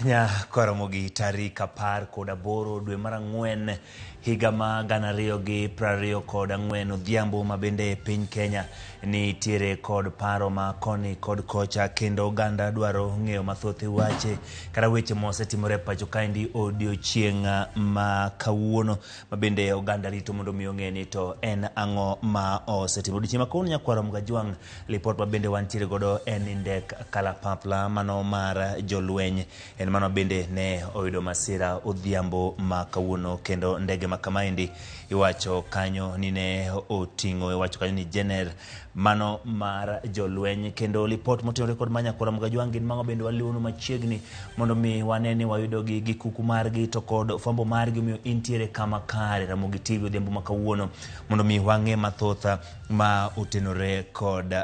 Nya koromogi tarik 18 dwe mar ang'wen higa ma 2024 odhiambo ma bende piny Kenya ni tiere kod paro ma koni kod kocha kendo oganda dwaro ng'eyo mathoth wache kata weche mosetimore pacho kaendi odiochieng' ma kawuono ma bende oganda rito mondo mi ong'e ni to en ang'o ma osetimore. Odiochieng' ma kawuono nyakwarom Gajwang' lipot ma bende wantiere godo en ndek kalapapla mano mar jolweny en mano bende ne oyudo masira odhiambo ma kawuono kendo ndege ma kamaendi iwacho kanyo ni ne oting'o iwacho kanyo ni jener mano mar jolweny kendo lipot motenore kod Nyakwarom Gajwang' gin mago bende waluono machiegni mondo mi waneni wayudo gi kuku margi to kod fombo margi miyo intiere kama kare Ramogi TV odhiambo ma kawuono mondo mi wang'e mathoth ma otenore kod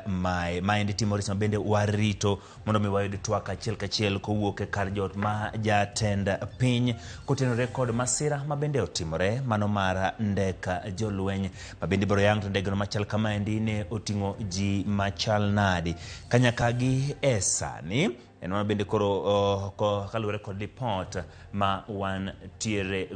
maendi timore sama bende warito mondo mi wayud twak achiel kachiel kowuok e kar jot ma jatend piny kotenore kod masira ma bende otimore mano mar ndeka jolweny ma bende biro yang to ndegeno machal kamaendi ne oting'o ji machal nadi kanyaka gi sani en mano bende koro kaluwore kod lipot ma wantiere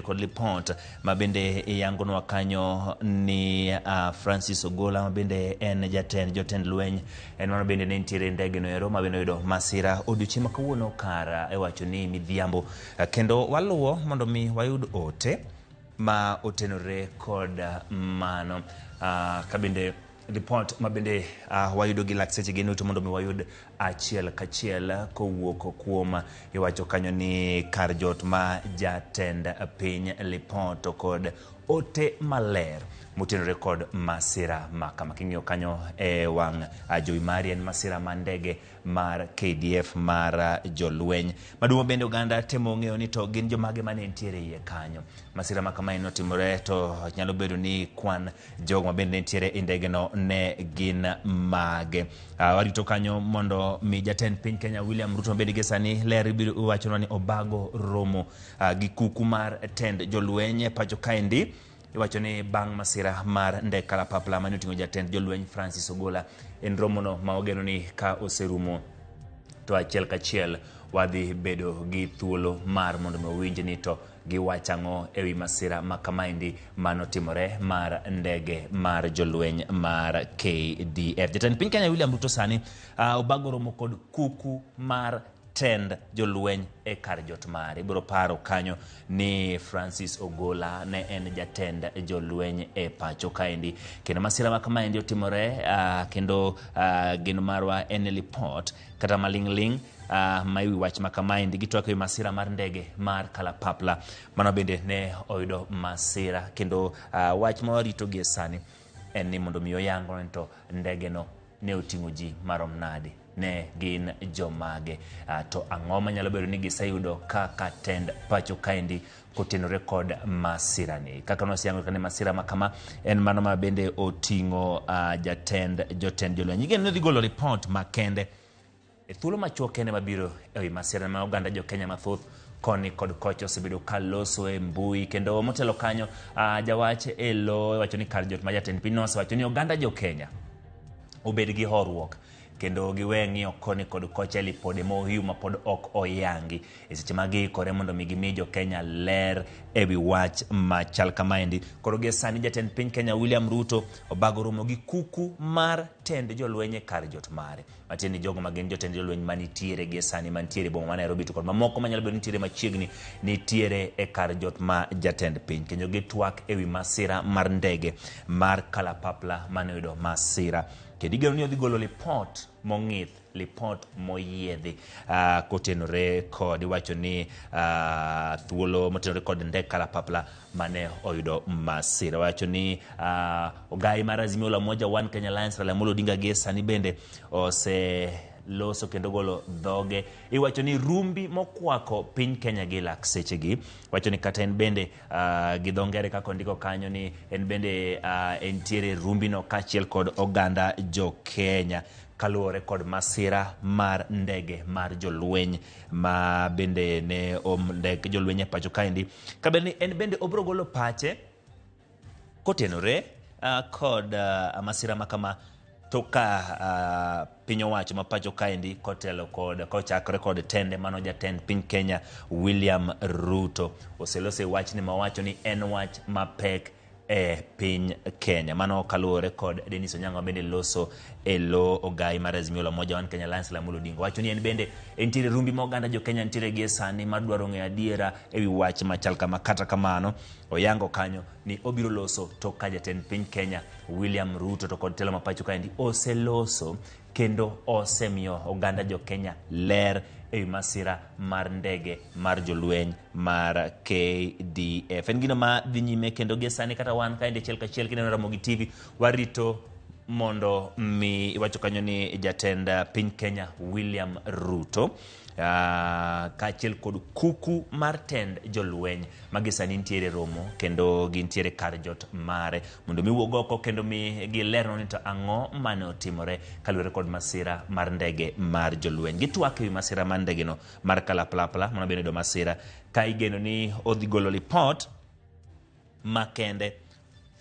kod lipot ma bende yangonwa kanyo ni Francis Ogola ma bende en jotend lweny en mano bende ne nitiere ndege no ero ma bende oyudo masira odiochieng' ma kawuono kara iwacho ni midhiambo kendo waluwo mondo mi wayud ote ma otenore kod mano ka bende report ma bende wayudo gi lakseche geno to mondo mi wayud achiel kachiel kowuok kuom iwacho kanyo ni kar jot ma jatend piny lipot kod ote maler motenore kod masira ma kama king'iyo kanyo wang' jowi mari en masira ma ndege mar KDF mar jolweny maduong' bende oganda temo ng'eyo ni to gin jomage mane nitiere iye kanyo masira ma kama notimore to nyalo bedo ni kwan jogo ma bende nitiere e ndege no ne gin mage warito kanyo mondo mi jatend piny Kenya William Ruto bende gi sani ler biro wachonwa ni obago romo gi kuku mar tend jolweny pacho kaendi iwacho ni bang' masira mar ndek kalapapla mane oting'o jatend jolweny Francis Ogola en romono ma ogeno ni ka oserumo to achiel kachiel wadhi bedo gi thuolo mar mondo mi owinj ni to giwach ang'o ewi masira ma kamaendi manotimore mar ndege mar jolweny mar KDF. Jatend piny Kenya William Ruto sani obago romo kod kuku mar tend jolweny e kar jot mare. Ibiro paro kanyo ni Francis Ogola ne en jatend jolweny e pacho kaendi kendo masira ma kamaendi otimore kendo gino marwa en lipot kata maling'ling ma iwi wach ma kamaendi gitwak ewi masira mar ndege mar kalapapla mano bende ne oyudo masira kendo wach ma warito gi sani en ni mondo mi oyango to ndege no ne oting'o ji marom nade ne gin jomage to ang'o manyalo bedo ni giseyudo kaka tend pacho kaendi kotenore kod masira ni kaka nosiyango kane masira ma kama en mano ma bende oting'o jotend jolweny igeno dhi golo report makende e thuolo machuok kende mabiro ewi masira ma oganda jo Kenya mathoth koni kod kocha osebedo kaloso e mbui kendo motelo kanyo jawach elo wacho ni kar jot ma jatend piny wacho ni oganda jo Kenya obed gi horuok kendo giwe ng'iyo koni kod kocha lipode mohiu ma pod ok oyangi e seche ma giikore mondo mi gimi jo Kenya ler ewi wach machal kamaendi koro gi sani jatend piny Kenya William Ruto obago romo gi kuku mar tend jolweny e kar jot mare matieni jogo magin jotend jolweny manitiere gi sani mantiere boma ma Nairobi to kod mamoko manyalo bedo nitiere machiegni nitiere e kar jot ma jatend piny kendo gitwak ewi masira mar ndege mar kalapapla mane oyudo masira kendo igeno ni odhi golo lipot mong'ith lipot moyiedhi kotenore kod iwacho ni thuolo motenore kod ndek kalapapla mane oyudo masira wacho ni ogai mar Azimio la Umoja One Kenya Alliance Raila Amolo Odinga gi sani bende loso kendo golo dhoge iwacho ni rumbi mokwako piny Kenya gi lakseche gi wacho ni kata en bende gi dhongere kako ndiko kanyo ni en bende entiere rumbi no kachiel kod oganda jo Kenya kaluwore kod masira mar ndege mar jolweny ma bende ne ndege jolweny e pacho kaendi kabeni en bende obro golo pache kotenore kod masira ma kama toka piny owacho ma pacho kaendi kotelo kod kochakore kod tende mano jatend piny Kenya William Ruto oselose wach ni mawacho ni en wach mapek piny Kenya. Mano kaluwore kod Dennis Onyango bende loso elo ogai mar Azimio la Umoja One Kenya Alliance la Amolo Odinga. Wacho ni en bende entiere rumbi ma oganda jo Kenya entiere gie sani madwaro ng'eyo adiera ewi wach machal kama. Kata kamano oyango kanyo ni obiro loso tok ka jatend piny Kenya William Ruto to kod telo mapacho kaendi oseloso kendo osemiyo oganda jo Kenya ler ewi masira mar ndege mar jolweny mar KDF. En gino ma dhi nyime kendo gie sani kata wan kaendi achiel kachiel kineno Ramogi TV warito mondo mi iwacho kanyo ni jatend piny Kenya William Ruto kaachiel kod kuku mar tend jolweny magisani nitiere romo kendo gintiere kar jot mare mondo miwuog oko kendo mi gilerno ni to ang'o mane otimore kaluwore kod masira mar ndege mar jolweny. Gitwak ewi masira mar ndege no mar kalapapla mano bende do masira ka igeno ni odhi golo report makende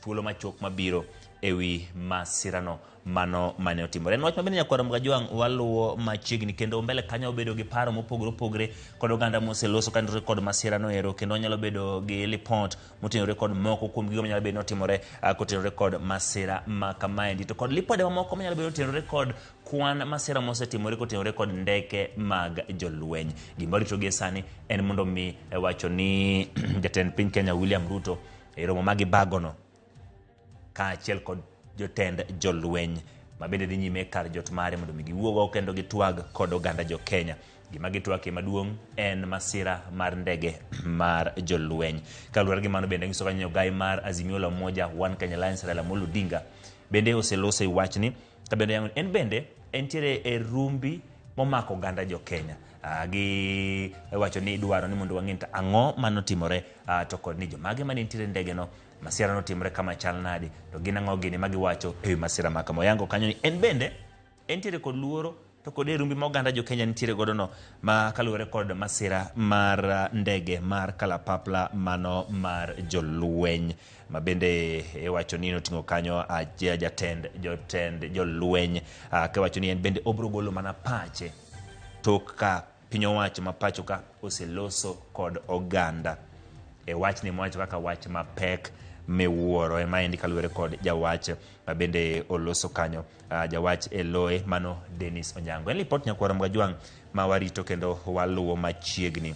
thuolo machok mabiro ewi masira no mano mane otimore. En wach mabende nyakwaro Mgajwang' waluwo machiegni kendo mbele kanyo obedo gi paro mopogore opogore kod oganda moseloso kanore kod masira no ero kendo nyalo bedo gi report motenore kod moko kuom gigo manyalo bedo notimore kotenore kod masira ma kamaendi to kod lipode mamoko manyalo bedo otenore kod kwan masira mosetimore kotenore kod ndeke mag jolweny. Gima rito gie sani en mondo mi wacho ni jatend piny Kenya William Ruto e romo magi bagono kaachiel kod jotend jolweny mabende dhi nyime kar jot mare mondo mi giwuogo kendo gitwag kod oganda jo Kenya. Gima gitwake maduong' en masira mar ndege mar jolweny. Kaluwore gi mano bende nyiso kanyo ogai mar Azimio la Umoja One Kenya Alliance la Amolo Odinga bende oselose wachni ka bende en bende entiere e rumbi momako oganda jo Kenya. Gi wacho ni dwaro ni mondo wang'e ang'o manotimore to kod ni jomage mane nitiere ndege no masira no timore kama chal nadi to gin ang'o gini magiwacho ewi masira maka. Moyango kanyo ni en bende entiere kod luoro to kod rumbi ma oganda jo Kenya nitiere godo no ma kaluwore kod masira mar ndege mar kalapapla mano mar jolweny mabende wacho ni noting'o kanyo jatend jolweny kawacho ni en bende obro golo mana pache tok ka piny owacho ma pacho ka oseloso kod oganda e wach ni mwacho kaka wach mapek miwuoro ema endi kaluwore kod jawach mabende oloso kanyo jawach eloe mano Dennis Onyango. En report nyakwaro Mgajwang' ma warito kendo waluwo machiegni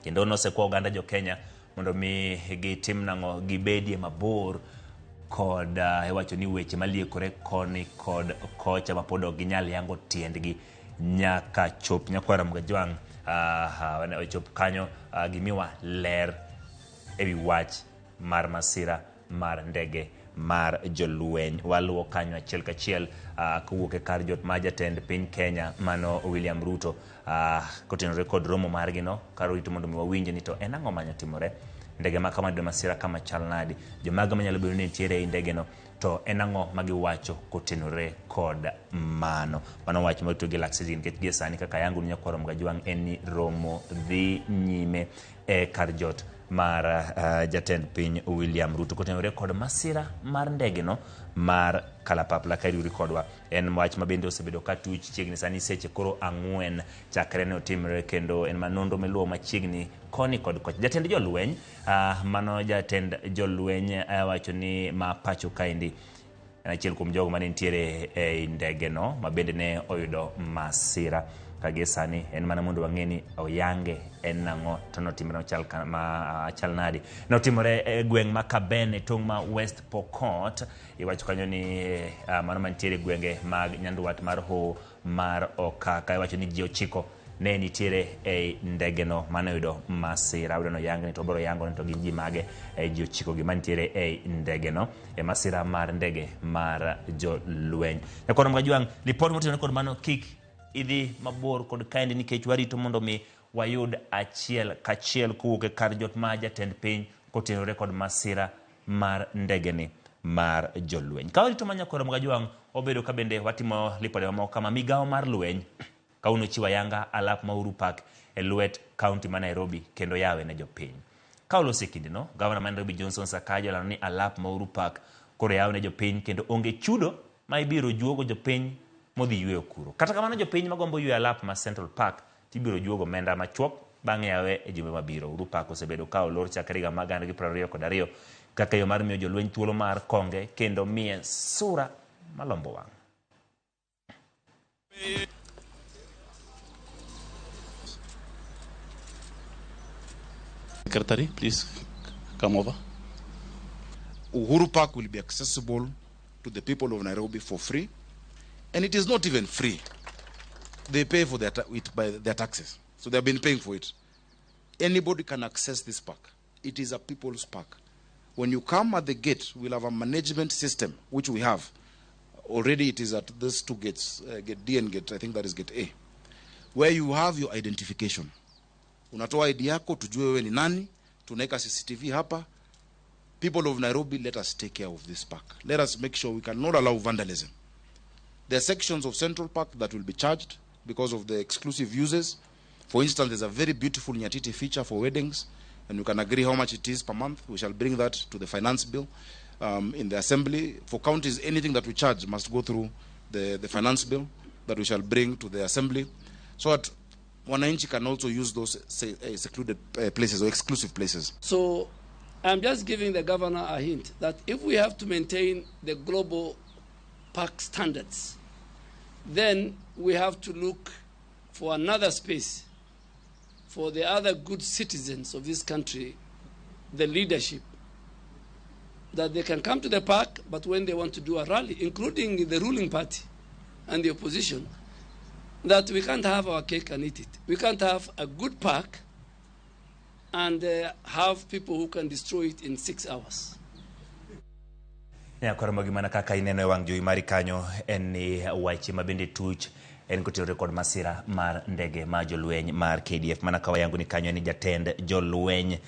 kendo nosekwa oganda jo Kenya mondo mi gitim nang'o gibedie mabor kod wacho ni weche maliekore koni kod kocha mapod ok ginyal yango tiendgi nyaka chop nyakwaro Mgajwang' chop kanyo gimiwa ler ewi wach mar masira mar ndege mar jolweny. Waluwo kanyo achiel kachiel kowuok e kar jot ma jatend piny Kenya mano William Ruto kotenore kod romo margi no karito mondo mi wawinje ni to en ang'o manyatimore ndege ma kama do masira kama chal nadi jomaga manyalo bedo ni nitiere e ndege no to en ang'o magiwacho kotenore kod mano wach marito gi laksiji nikech gie sani kaka yangu nyakwaro Mgajwang' en ni romo dhi nyime e kar jot mar jatend piny William Ruto kotenore kod masira mar ndege no mar kalapapla kariuri kodwa. En wach mabende osebedo ka tuch chiegni sani seche koro 4 chakre ne otimre kendo en manondo meluwo machiegni koni kod kocha. Jatend jolweny mano jatend jolweny wacho ni ma pacho kaendi achiel kuom jogo mane nitiere e ndege no mabende ne oyudo masira kage sani en mana mondo wang'e ni oyange en nang'o to notimore chal nadi. Notimore e gweng' ma Kabene tong' ma West Pokot iwacho kanyo ni mano mantiere gwenge mag nyanduat mar ho mar Okaka iwacho ni ji 9 ne nitiere e ndege no mane oyudo masira. Udo no yange ni to bro yango ni to gin ji mage ji 9 gi mantiere e ndege no e masira mar ndege mar jolweny. Nyakwaro Mgajwang' report motenore kod mano kik idhi mabor kod kaendi nikech warito mondo mi wayud achiel kachiel kowuok e kar jot ma jatend piny kotenore kod masira mar ndege ni mar jolweny. Ka warito Nyakwaro Mgajwang' obedo ka bende watimo lipode mamoko kama migawo mar lweny kauno chiwa yanga alap ma Uhuru Park e lwet kaunti ma Nairobi kendo yawe ne jopiny. Ka olosi kindino gavana ma Nairobi Johnson Sakaja lano ni alap ma Uhuru Park koro yawe ne jopiny kendo onge chudo ma ibiro juogo jopiny modhi yweyo kuro. Kata kamano jopiny magombo yweyo alap ma Central Park tibiro juogo omenda machuok bang'e yawe e jumbe mabiro. Uhuru Park osebedo ka olor chakre higa mar 2022 kaka yo mar miyo jolweny thuolo mar konge kendo miye sura malombo wang'. Secretary, please come over. Uhuru Park will be accessible to the people of Nairobi for free, and it is not even free. They pay for it by their taxes, so they have been paying for it. Anybody can access this park. It is a people's park. When you come at the gate, we'll have a management system, which we have. Already it is at these two gates, gate D and gate, I think that is gate A, where you have your identification. Unatoa ID yako, tujue wewe ni nani, tunaweka CCTV hapa. People of Nairobi, let us take care of this park. Let us make sure we cannot allow vandalism. There are sections of Central Park that will be charged because of the exclusive uses. For instance, there's a very beautiful Nyatiti feature for weddings, and we can agree how much it is per month. We shall bring that to the finance bill in the assembly. For counties, anything that we charge must go through the finance bill that we shall bring to the assembly, so that wananchi can also use those secluded places or exclusive places. So I'm just giving the governor a hint that if we have to maintain the global park standards, then we have to look for another space for the other good citizens of this country, the leadership, that they can come to the park, but when they want to do a rally, including the ruling party and the opposition, that we can't have our cake and eat it. We can't have a good park and have people who can destroy it in 6 hours. Ya kwaramo gimana kaka ineno wang' jowi mari kanyo en ni wache mabende tuch en kotenore kod masira mar ndege ma jolweny mar KDF. Mana kawa yangu ni kanyo ni jatend jolweny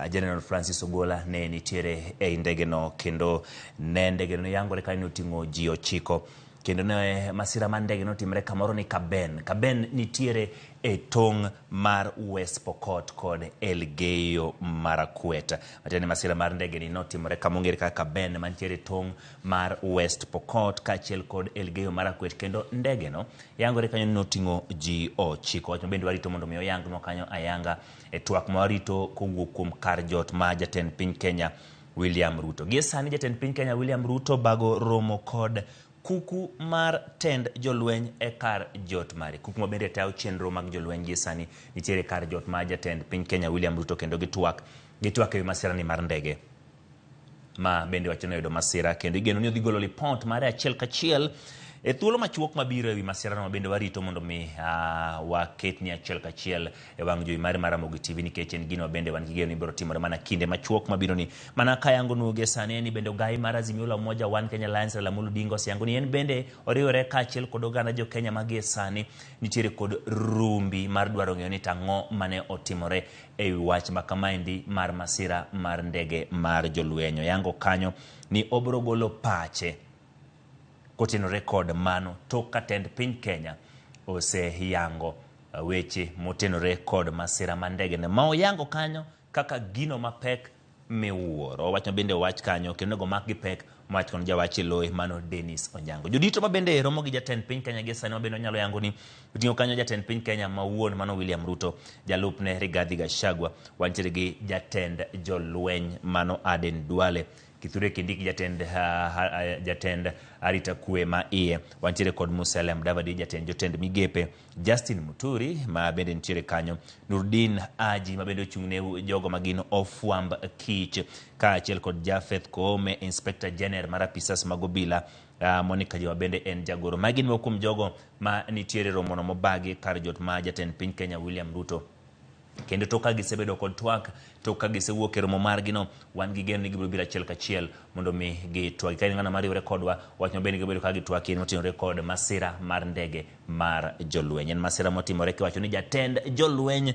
General Francis Ogola ne nitiere e ndege no, kendo ne ndege no yangore kanyo ni oting'o ji 9. Kendo ne masira mar ndege no timre kamoro ni Kaben nitiere e tong' mar West Pokot kod Elgeyo Marakwet. Matiende masira mar ndege ni notimre kamongere ka Kaben mantiere tong' mar West Pokot kachiel kod Elgeyo Marakwet, kendo ndege no yangore kanyo noting'o ji 9. Wach mabende warito mondo mi oyang no kanyo ayanga e twak ma warito kowuok kuom kar jot ma jatend piny Kenya William Ruto. Gie sani jatend piny Kenya William Ruto bago romo kod kuku mar tend jolweny e kar jot mare. Kuku mabende tao chenro mag jolweny gie sani nitiere kar jot ma jatend piny Kenya William Ruto, kendo gitwak e masira ni mar ndege ma bende wachono yudo masira, kendo igeno ni odhi golo lipot mare achiel kachiel e thuolo machuok mabiro ewi masira no bende warito mondo mi waketni achiel kachiel e wang' jowi mare mar Ramogi TV, nikech en gino bende wan gigeno ni biro timore mana kinde machuok mabiro ni. Mana kayango nuge sani ni bende ogai mar Azimio la Umoja One Kenya Alliance Raila Amolo Odinga osiyango ni en bende oriwore kaachiel kod oganda jo Kenya magie sani nitiere kod rumbi mar dwaro ng'eyo ni tang'o mane otimore e wach makamaendi mar masira mar ndege mar jolwenyo. Yango kanyo ni obro golo pache kotenore kod mano tok ka tend piny Kenya ose yango weche motenore kod masira mar ndege ne ma oyango kanyo kaka gino mapek miwuoro. Wach mabende wach kanyo kendo go mak gi pek mach kon jawach loe mano Dennis Onyango. Jodito mabende romo gi jatend piny Kenya gie sani mabende onyalo yango ni oting'o kanyo jatend piny Kenya mawuon mano William Ruto, jalupne Rigathi Gachagua, wantiere gi jatend jolweny mano Aden Duale, Kithure Kindiki jatend arita kwe ma iye, wantiere kod Musalia Mudavadi jatend migepe, Justin Muturi ma bende nitiere kanyo, Nurdin Haji ma bende ochung'ne jogo magino ofwamb kich, kaachiel kod Japheth Koome, Inspector General mar apisas mag obila, Monica Juma bende en jagoro. Magi ni kuom jogo ma nitiere romo no mobagi kar jot ma jatend piny Kenya William Ruto. Kendo toka gisebedo kod twak, toka gisewuok e romo margi no, wan gigeno ni gibiro biro achiel kachiel mondo mi gitwak. Ka ng'ano mariwore kodwa, wach mabende gibedo ka gitwak en otenore kod masira mar ndege mar jolweny. En masira motimore kiwacho ni jatend jolweny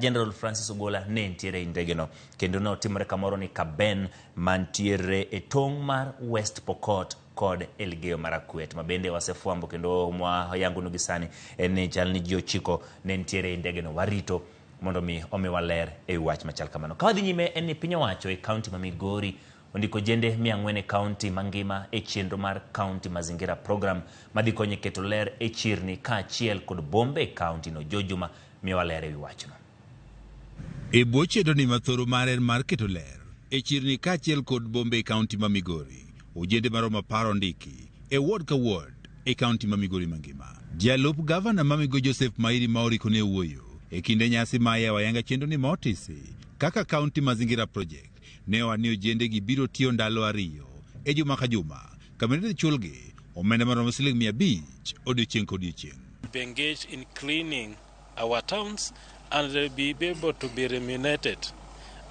General Francis Ogola ne nitiere e ndege no, kendo no timore kamoro ni Kaben mantiere e tong' mar West Pokot kod Elgeyo Marakwet. Mabende wasefwambo kendo mwa yangu nugi sani en ni chal ni ji 9 ne nitiere e ndege no. Warito mondo mi omiwa ler e wach machal kamano. Ka wadhi nyime en ni piny owacho e kaunti ma Migori ondiko jende 400 kaunti mangima e chenro mar kaunti mazingira program madhi konyo keto ler e chirni kaachiel kod bombe e kaunti no. Jojuma miyowa ler ewi wachno. E bwo chenroni mathoro mar keto ler e chirni kaachiel kod bombe e kaunti ma Migori, ojende maromo 10 ndiki e ward ka ward e kaunti ma Migori mangima. Jalup gavana ma Migori Joseph Mairi Maoriko ne wuoyo e kinde nyasi ma yawa yanga chenroni motisi kaka kaunti mazingira project ne wani ojende gi biro tiyo ndalo 2 e juma ka juma kamene chulgi omenda maromo Sh500 odiochieng' kodiochieng'. Be engaged in cleaning our towns and they'll be able to be remunerated.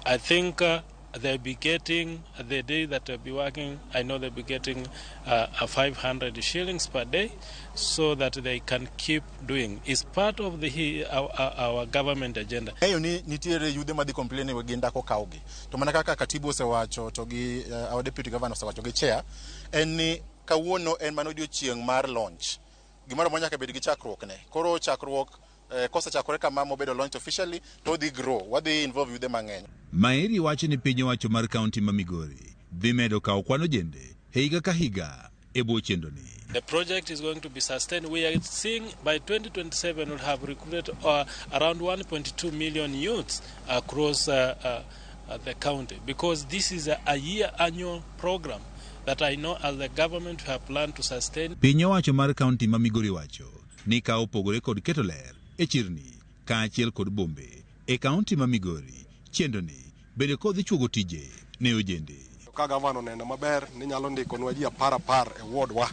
I think they'll be getting, the day that they'll be working, I know they'll be getting 500 shillings per day so that they can keep doing. It's part of our government agenda. Eyo ni nitiere yude madhi complain we ginda ko kaugi. To mana kaka katibu osewacho to gi our deputy governor osewacho gi chair en ni kawuono en mano odiochieng' mar launch. Gimoro manyaka bed gi chakruok ne. Koro chakruok kosa chakore kama mobedo launch officially to dhi grow wadhi involve yude mang'eny. Mairi wacho ni piny owacho mar kaunti ma Migori dhi medo kawo kwano jende higa ka higa e bwo chenroni. The project is going to be sustained. We are seeing by 2027 we'll have recruited around 1.2 million youths across the county, because this is a year annual program that I know as the government have planned to sustain. Piny owacho mar kaunti ma Migori wacho ni ka opogore kod keto ler e chirni kaachiel kod bombe e kaunti ma Migori, chenroni bende kodhi chuogo tije ne ojende. Ka gavana oneno maber ni nyalo ndikonwa ji 10 e ward wa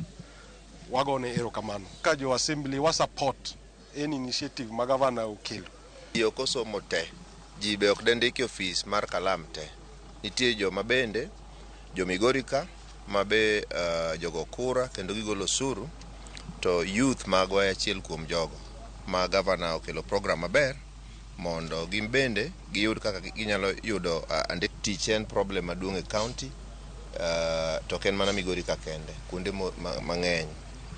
wagone erokamano. Ka jo assembly wa support any initiative ma gavana okelo. Yo kosomo te ji be ok dendiki ofis mar kalam te. Nitie jo mabende jo Migori ka mabe jogo kura kendo gigolo suru to youth magwa achiel kuom jogo ma gavana okelo program maber mondo gimbende giyud kaka ginyalo yudo teach problem maduong' e county to ken mana Migori ka kende kuonde mang'eny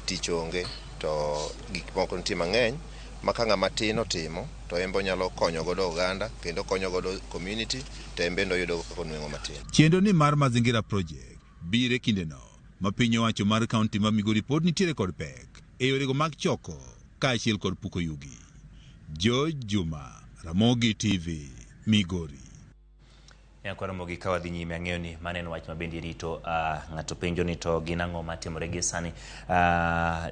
tich onge to gik moko nitie mang'eny maka ng'ama tin otimo to embo nyalo konyo godo oganda kendo konyo godo community to embe ndo yudo kaka onwengo matin. Chenroni mar mazingira project bire kindeno ma piny owacho mar kaunti ma Migori pod nitiere kod pek e yorego mag choko kaachiel kod puko yugi. George Juma, Ramogi TV, Migori. Kwa Ramogi kawa dhi nyime ang'eyo ni maneno wach mabendi rito ng'ato penjo ni to ginang'o matimore gi sani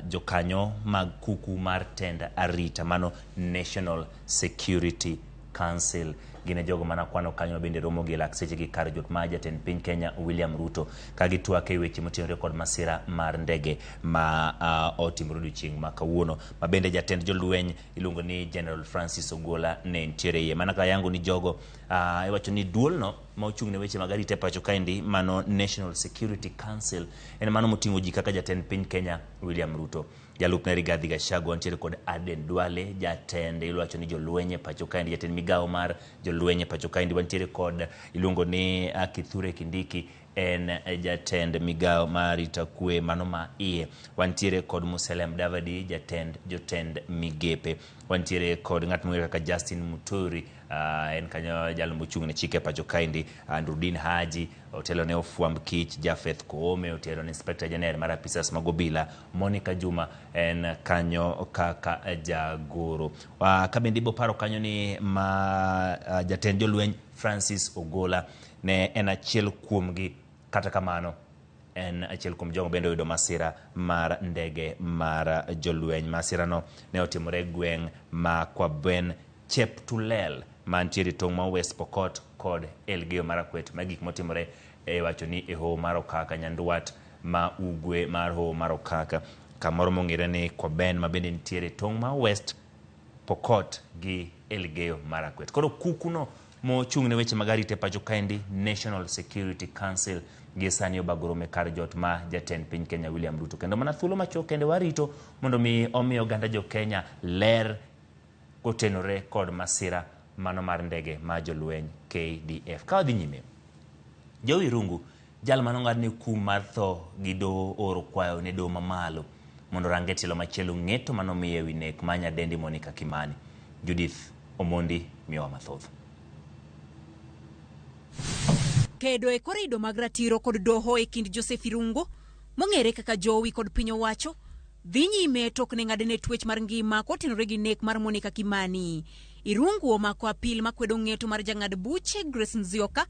jokanyo mag kuku mar tend arita mano National Security Council gine jogo mana kwano kanyo bende romo gi lak seche gi kar jot ma jatend piny Kenya William Ruto ka gitwake weche motenore kod masira mar ndege ma otimore odiochieng' ma kawuono ma bende jatend jolweny iluongo ni General Francis Ogola ne ntiere iye. Mana ka yango ni jogo iwacho ni duolno ma ochung' ne weche mag arita e pacho kaendi mano National Security Council en mano moting'o ji kaka jatend piny Kenya William Ruto, Jalupne Rigathi Gachagua ntiere kod Aden Duale, jatend iwacho ni jolweny e pacho kaendi, jatend migawo mar jolweny e pacho kaendi. Wantiere kod iluongo ni Kithure Kindiki en jatend migawo mar rito kwe mano ma iye. Wantiere kod Musalia Mudavadi jotend migepe. Wantiere kod ng'at mong'ere kaka Justin Muturi en kanyo jalo mochung' ne chike pacho kaendi, Nurdin Haji otelo ne ofwamb kich, Jafeth Koome otelo ne Inspector General mar apisas mag obila, Monica Juma en kanyo kaka jagoro. Kabendi bo paro kanyo ni jatend jolweny Francis Ogola ne en achiel kuomgi, kata kamano en achiel kuom jogo bende oyudo masira mar ndege mar jolweny. Masira no ne otimore gweng' ma Kwaben Cheptulel mantiere tong' ma West Pokot kod Elgeyo Marakwet. Ma gik motimore wacho ni e Hoho mar Okaka, nyanduat ma ugwe mar Hoho mar Okaka, kamoro mong'ere ni Kwaben ma bende nitiere tong' ma West Pokot gi Elgeyo Marakwet. Koro kukuno mochung' ne weche mag arita e pacho kaendi National Security Council gi sani obagoro me kar jot ma jatend piny Kenya William Ruto, kendo mana thuolo machuok kende warito mondo mi omiyo oganda jo Kenya ler kotenore kod masira mano mar ndege ma jolweny KDF. Ka wadhi nyime, Joe Irungu jal manong'adne kum mar tho gi doho oro kwayo ne doho mamalo mondo range tielo machielo ng'eto manomiye wi nek ma nyadendi Monica Kimani. Judith Omondi miyowa mathoth. kedo e korido mag ratiro kod doho e kind Joseph Irungu, mong'ere kaka Jowi kod piny owacho, dhi nyime tok ne ng'adne twech mar ngima kotenore gi nek mar Monica Kimani. Irungu omako apil makwedo ng'eto mar jang'ad buche Grace Nzioka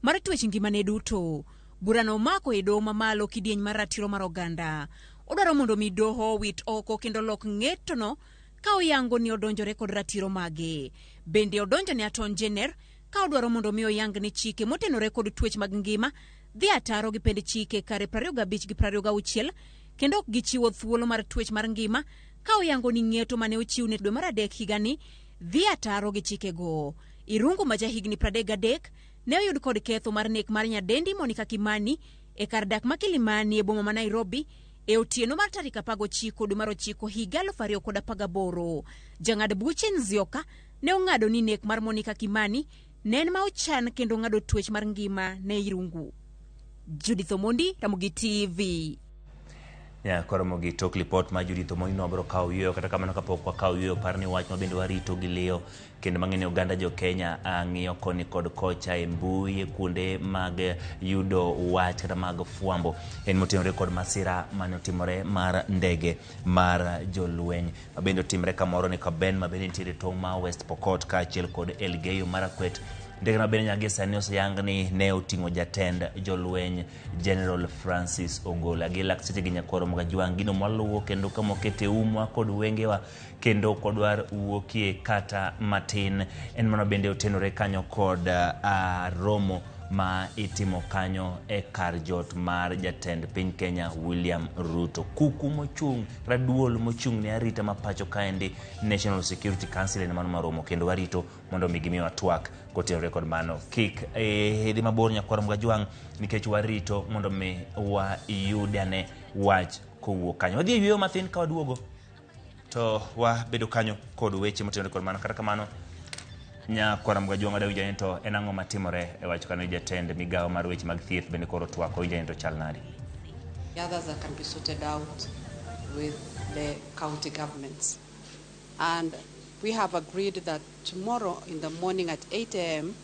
mar twech ngimane duto. Burano omako e doho mamalo kidieny mar ratiro mar oganda. Odwaro mondo mi doho wit oko kendo lok ng'etono ka oyango ni odonjore kod ratiro mage. Bende odonjo ne Aton Jenner ka odwaro mondo mi oyang ne chike motenore kod twech mag ngima dhi ataro gi pend chike kare 25 gi 26 kendo ok gichiwo thuolo mar twech mar ngima ka oyango ni ng'eto mane ochiw ne dwe mar adek higani dhi ataro gi chikego. Irungu ma jahigni 33 ne oyud kod ketho mar nek mar nyadendi Monica Kimani e kar dak ma Kilimani e boma ma Nairobi e otieno mar tarik 19 dwe mar 9 higa 2018. Jang'ad buche Nzioka ne ong'ado ni nek mar Monica Kimani ne en ma ochan kendo ng'ado twech mar ngima ne Irungu. Judith Omondi, Ramogi TV. Koromo gi tok lipot ma Judith Omondi nobro kawo yueyo, kata kamano kapok wakawo yueyo par ni wach mabende warito gi liyo kendo mang'eni oganda jo Kenya ng'iyo koni kod kocha e mbui kuonde mag yudo wach kata mag fwambo en motenore kod masira mane otimore mar ndege mar jolweny mabende otimre kamoro ni Kaben mabende nitiere tong' ma West Pokot kaachiel kod Elgeyo Marakwet. Ndege mabende nyagi sani oseyang ni ne oting'o jatend jolweny General Francis Ogola gi lakseche gi Nyakwaro Mugajwang' gino maluwo kendo kamokete umwa kod wengewa kendo kodwar wuokie kata matin en mano bende otenore kanyo kod romo ma itimo kanyo e kar jot mar jatend piny Kenya William Ruto. Kuku mochung' raduol mochung' ne arita ma pacho kaendi National Security Council en mano maromo kendo warito mondo migimiwa twak kotenore kod mano. Kik hedi mabor Nyakwaro Mugajwang' nikech warito mondo mi wayudane wach kowuok kanyo. Wadhi yueyo mathin ka waduogo to wabedo kanyo kod weche motenore kod mano. Kata kamano Nyakwaro Mugajwang' wadwa winjo ni to en ang'o matimore e wach kano jatend migawo mar weche mag thieth bende koro twako winjo ni to chal nadi. The others that can be sorted out with the county governments. And we have agreed that tomorrow in the morning at 8 a.m.,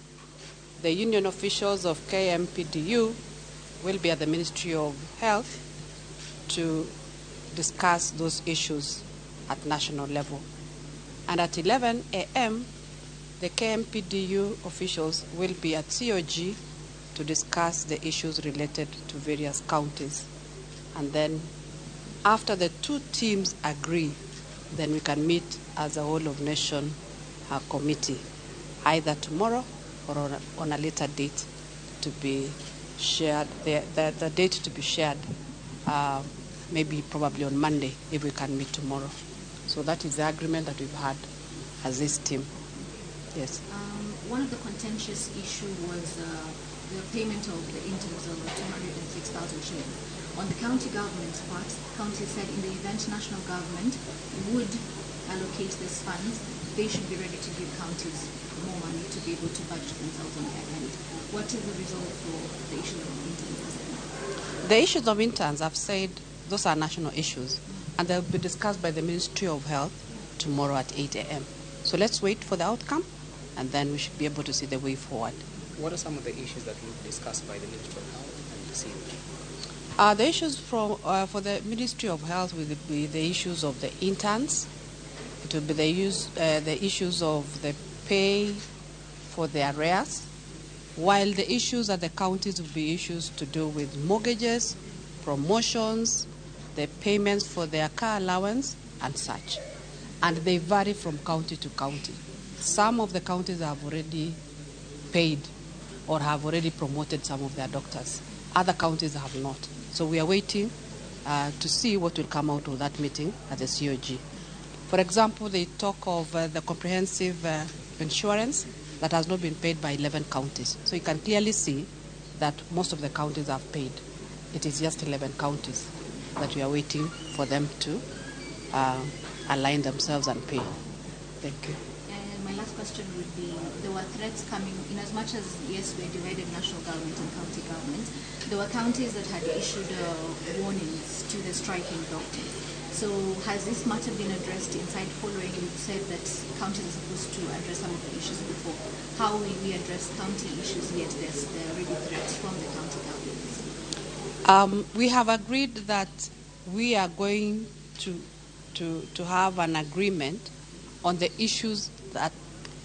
the union officials of KMPDU will be at the Ministry of Health to discuss those issues at national level. And at 11 a.m., the KMPDU officials will be at COG to discuss the issues related to various counties. And then after the two teams agree, then we can meet as a whole of nation committee, either tomorrow or on a later date to be shared, the date to be shared, maybe probably on Monday if we can meet tomorrow. So that is the agreement that we've had as this team. Yes. One of the contentious issues was the payment of the interns of 206,000 shillings. On the county government's part, county said in the event national government would allocate these funds, they should be ready to give counties more money to be able to budget themselves on their end. What is the result for the issue of interns? The issues of interns, I've said, those are national issues, and they'll be discussed by the Ministry of Health tomorrow at 8 a.m. So let's wait for the outcome, and then we should be able to see the way forward. What are some of the issues that will be discussed by the Ministry of Health and the CMG? The issues for the Ministry of Health will be the issues of the interns. It will be the issues of the pay for the arrears, while the issues at the counties will be issues to do with mortgages, promotions, the payments for their car allowance, and such. And they vary from county to county. Some of the counties have already paid or have already promoted some of their doctors. Other counties have not. So we are waiting to see what will come out of that meeting at the COG. For example, they talk of the comprehensive insurance that has not been paid by 11 counties. So you can clearly see that most of the counties have paid. It is just 11 counties that we are waiting for them to align themselves and pay. Thank you. My last question would be, there were threats coming, in as much as, yes, we're divided national government and county government, there were counties that had issued warnings to the striking doctors, So has this matter been addressed inside following? You said that counties are supposed to address some of the issues before. How will we address county issues yet there are already threats from the county governments? We have agreed that we are going to have an agreement on the issues that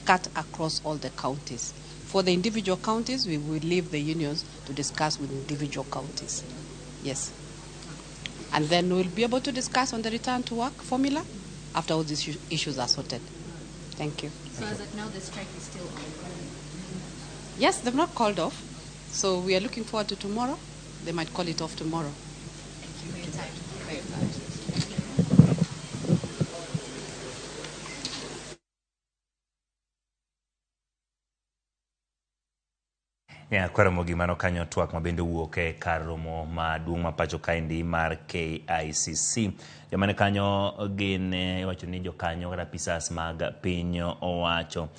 cut across all the counties. For the individual counties, we will leave the unions to discuss with individual counties. Yes. And then we'll be able to discuss on the return to work formula after all these issues are sorted. Thank you. So as of now, the strike is still on? Yes, they've not called off. So we are looking forward to tomorrow. They might call it off tomorrow. Thank you for your time. Kwara gimano kanyo twak mabende wuok e kar romo maduong' ma pacho kaendi mar KICC. Jomane kanyo gin iwacho ni jokanyo kata apisas mag piny owacho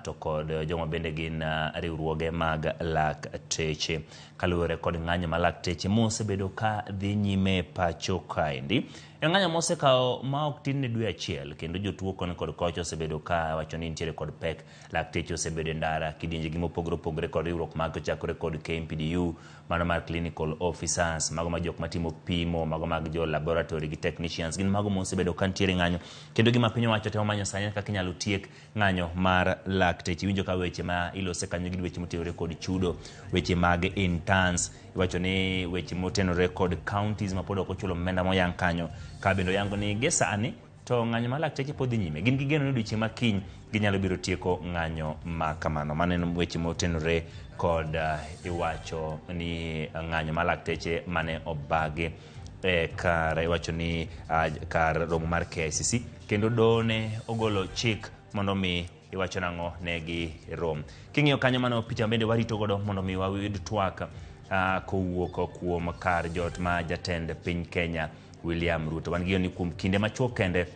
to kod joma bende gin riwruoge mag lakteche. Kaluwore kod ng'anyo ma lakteche mosebedo ka dhi nyime pacho kaendi. Ng'anyo mosekao ma ok tin ne dwe achiel kendo jotuo koni kod kocha osebedo ka wacho ni nitiere kod pek. Lakteche osebedo ndara kidienje gi mopogore kod riwruok mag chakore kod KMPDU, mano mar clinical officers, mago ma jok matimo pimo, mago mag jo laboratory gi technicians, gin mago mosebedo ka nitiere ng'anyo kendo gima piny owacho temo manyo sani kaka inyalo tiek ng'anyo mar lakteche. Winjo ka weche ma ilose kanyo gin weche motenore kod chudo, weche mag interns, iwacho ni weche motenore kod counties ma pod ok ochulo omenda moyang kanyo ka bendo yango ni gesani to ng'anyo mar lakteche pod dhi nyime. Gin gigeno ni odiochieng' ma kiny ginyalo biro tieko ng'anyo ma kamano. Mano en weche motenore kod iwacho ni ng'anyo mar lakteche mane obagi kar iwacho ni kar romo mar KICC kendo done ogolo chik mondo mi iwacho nang'o negi rom. King'iyo kanyo mano picha bende warito godo mondo mi wayud twak kowuok kuom kar jot ma jatend piny Kenya William Ruto. Wan gi ni kuom kinde machuok kende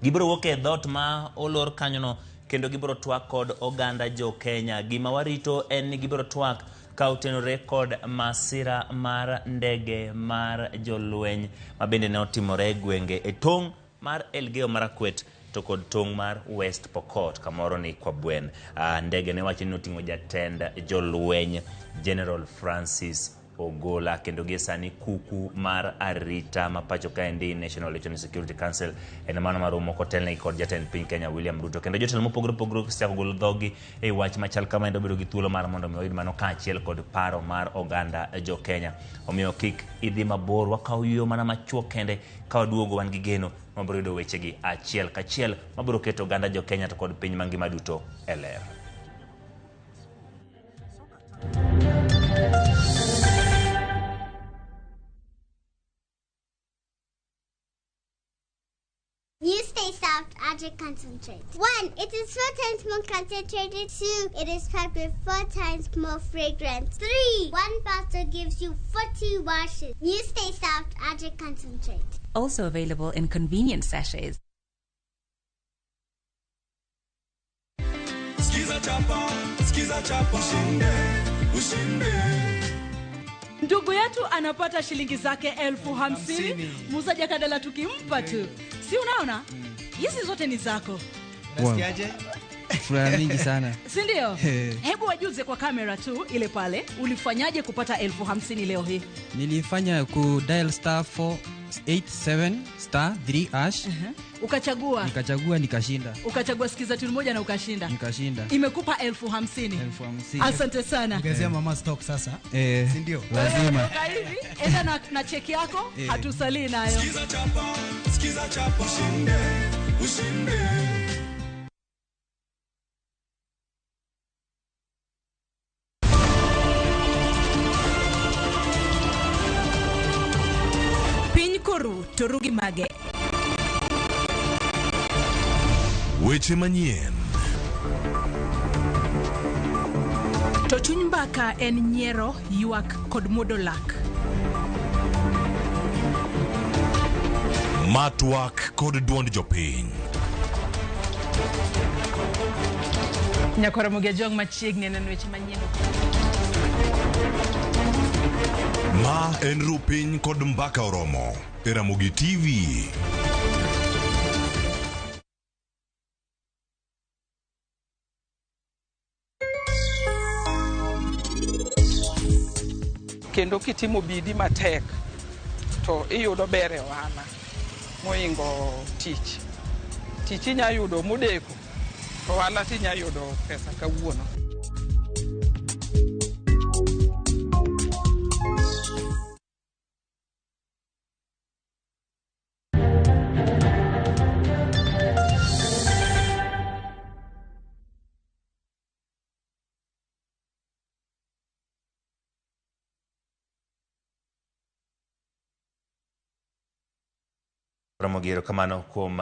gibiro wuok e dhot ma olor kanyono kendo gibiro twak kod oganda jo Kenya. Gima warito en ni gibiro twak ka otenore kod masira mar ndege mar jolweny ma bende ne otimore gwenge e tong' mar Elgeyo Marakwet to kod tong' mar West Pokot kamoro ni kwa Bwen. Ndege ne wacho ni oting'o jatend jolweny General Francis Ogola kendo gi sani kuku mar arita ma pacho kaendi National Electronic Security Council en mano marumo kotelne kod jatend piny Kenya William Ruto kendo jotelo mopogore chako golo dhogi e wach machal kama endo bedo gi thuolo mar mondo mi oyud mano kaachiel kod paro mar oganda jo Kenya. Omiyo kik idhi mabor, wakaw yo mana machuok kende ka waduogo wan gi geno mabiro yudo wechegi achiel kachiel mabiro keto oganda jo Kenya to kod piny mangima duto e ler. New Stay Soft Adric Concentrate. 1. It is 4 times more concentrated. 2. It is packed with 4 times more fragrance. 3. 1 bottle gives you 40 washes. New Stay Soft Adric Concentrate. Also available in convenient sachets. Skiza chapa, ushinde. Ndugu yetu anapata shilingi zake 50,000. Musa Jakadala tukimpa tu. Si unaona? Hizi zote ni zako. Unasikiaje? Furaha mingi sana. Si ndio? Hebu wajuze kwa kamera tu ile pale. Ulifanyaje kupata 50,000 leo hii? Nilifanya ku dial star 487 star 3 hash. Ukachagua. Nikachagua nikashinda. Ukachagua skiza tu moja na ukashinda. Nikashinda. Imekupa 50,000. 50,000. Asante sana. Ungezea mama stock sasa. Si ndio? Lazima. Enda na cheki yako, hatusalii nayo. Skiza chapa, ushinde. Piny koru torugi mage. Weche manyien. To chuny mbaka en nyiero, ywak kod muodo lak. Matwak kod duond jopiny. Nyakora Mugia Jong machiegni neno weche manyien. Ma en Rupiny kod Mbaka Oromo e Ramogi TV. Kendo kitimo bidi matek to iyudo bere ohala moingo tich. Tich inya yudo modeko to ohala tinya yudo pesa kawuono. Ramogi erokamano kuom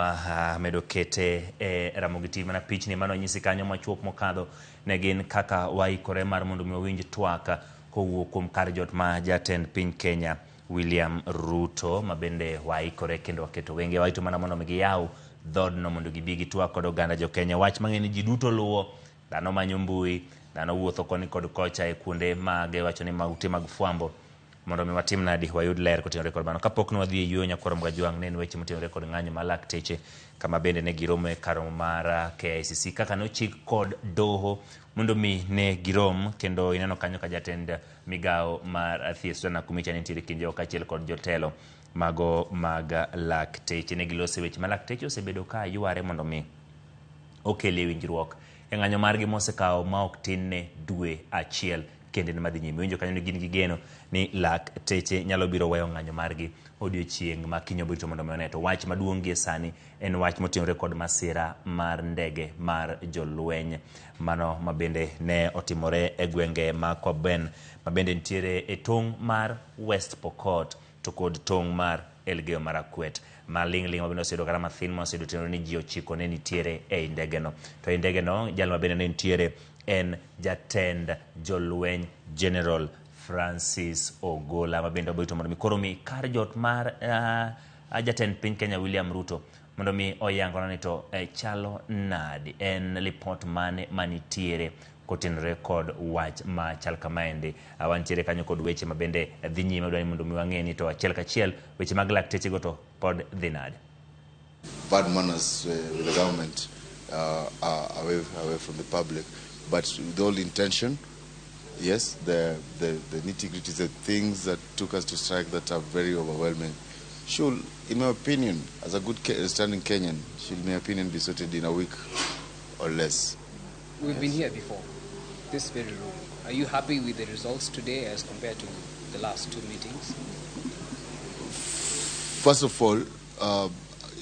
medo kete e Ramogi TV. Mana pichni mano nyisi kanyo machuok mokadho ne gin kaka waikore mar mondo mi owinj twak kowuok kuom kar jot ma jatend piny Kenya William Ruto, mabende waikore kendo waketo wenge waito mana mondo mi giyaw dhodno mondo gibi gitwak kod oganda jo Kenya. Wach mang'eny ji duto luwo, dhano manyo mbui, dhano wuotho koni kod kocha e kuonde mag wacho ni maute mag fwambo mondo mi watim nadi wayud ler kotenore kod mano. Kapok ne wadhi e yueyo nyakoro Mgajwang' ne en weche motenore kod ng'anyo mar lakteche, kama bende ne giromo e kar mar KICC kaka nochik kod doho mondo mi ne girom, kendo ineno kanyo ka jatend migao mar thieth Susan Nakhumicha ne nitiere kinde kaachiel kod jotelo mago mag lakteche. Ne gilose weche ma lakteche osebedo ka yware mondo mi okele winjruok e ng'anyo margi mosekawo ma ok tin ne dwe achiel kende madhi nyime. Winjo kanyo ni gin gi geno ni lakteche nyalo biro weyo ng'anyo margi odiochieng' ma kinyo bito mondo one. To wach maduong' gie sani en wach motenore kod masira mar ndege mar jolweny, mano mabende ne otimore e gwenge ma Koben, mabende nitiere e tong' mar West Pokot to kod tong' mar Elgeyo Marakwet. Maling' mabende osedo kata mathin ma osedo tenore ni ji 9 ne nitiere e ndegeno. To e ndegeno jal mabende ne nitiere en jatend jolweny General Francis Ogola, mabende oboito mondo mi koro mi kar jot mar jatend piny Kenya William Ruto mondo mi oyangona ni to chalo nadi, en report mane manitiere kotenore kod wach ma chal kamaendi. Wantiere kanyo kod weche mabende dhi nyime dwani mondo mi wang'e ni to achiel kachiel weche mag lakteche go to pod dhi nadi. Bad manners with the government are away from the public, but with all intention. Yes, the nitty-gritty, the things that took us to strike that are very overwhelming, should, in my opinion, as a good standing Kenyan, should, in my opinion, be sorted in a week or less. We've been here before, this very room. Are you happy with the results today as compared to the last 2 meetings? First of all,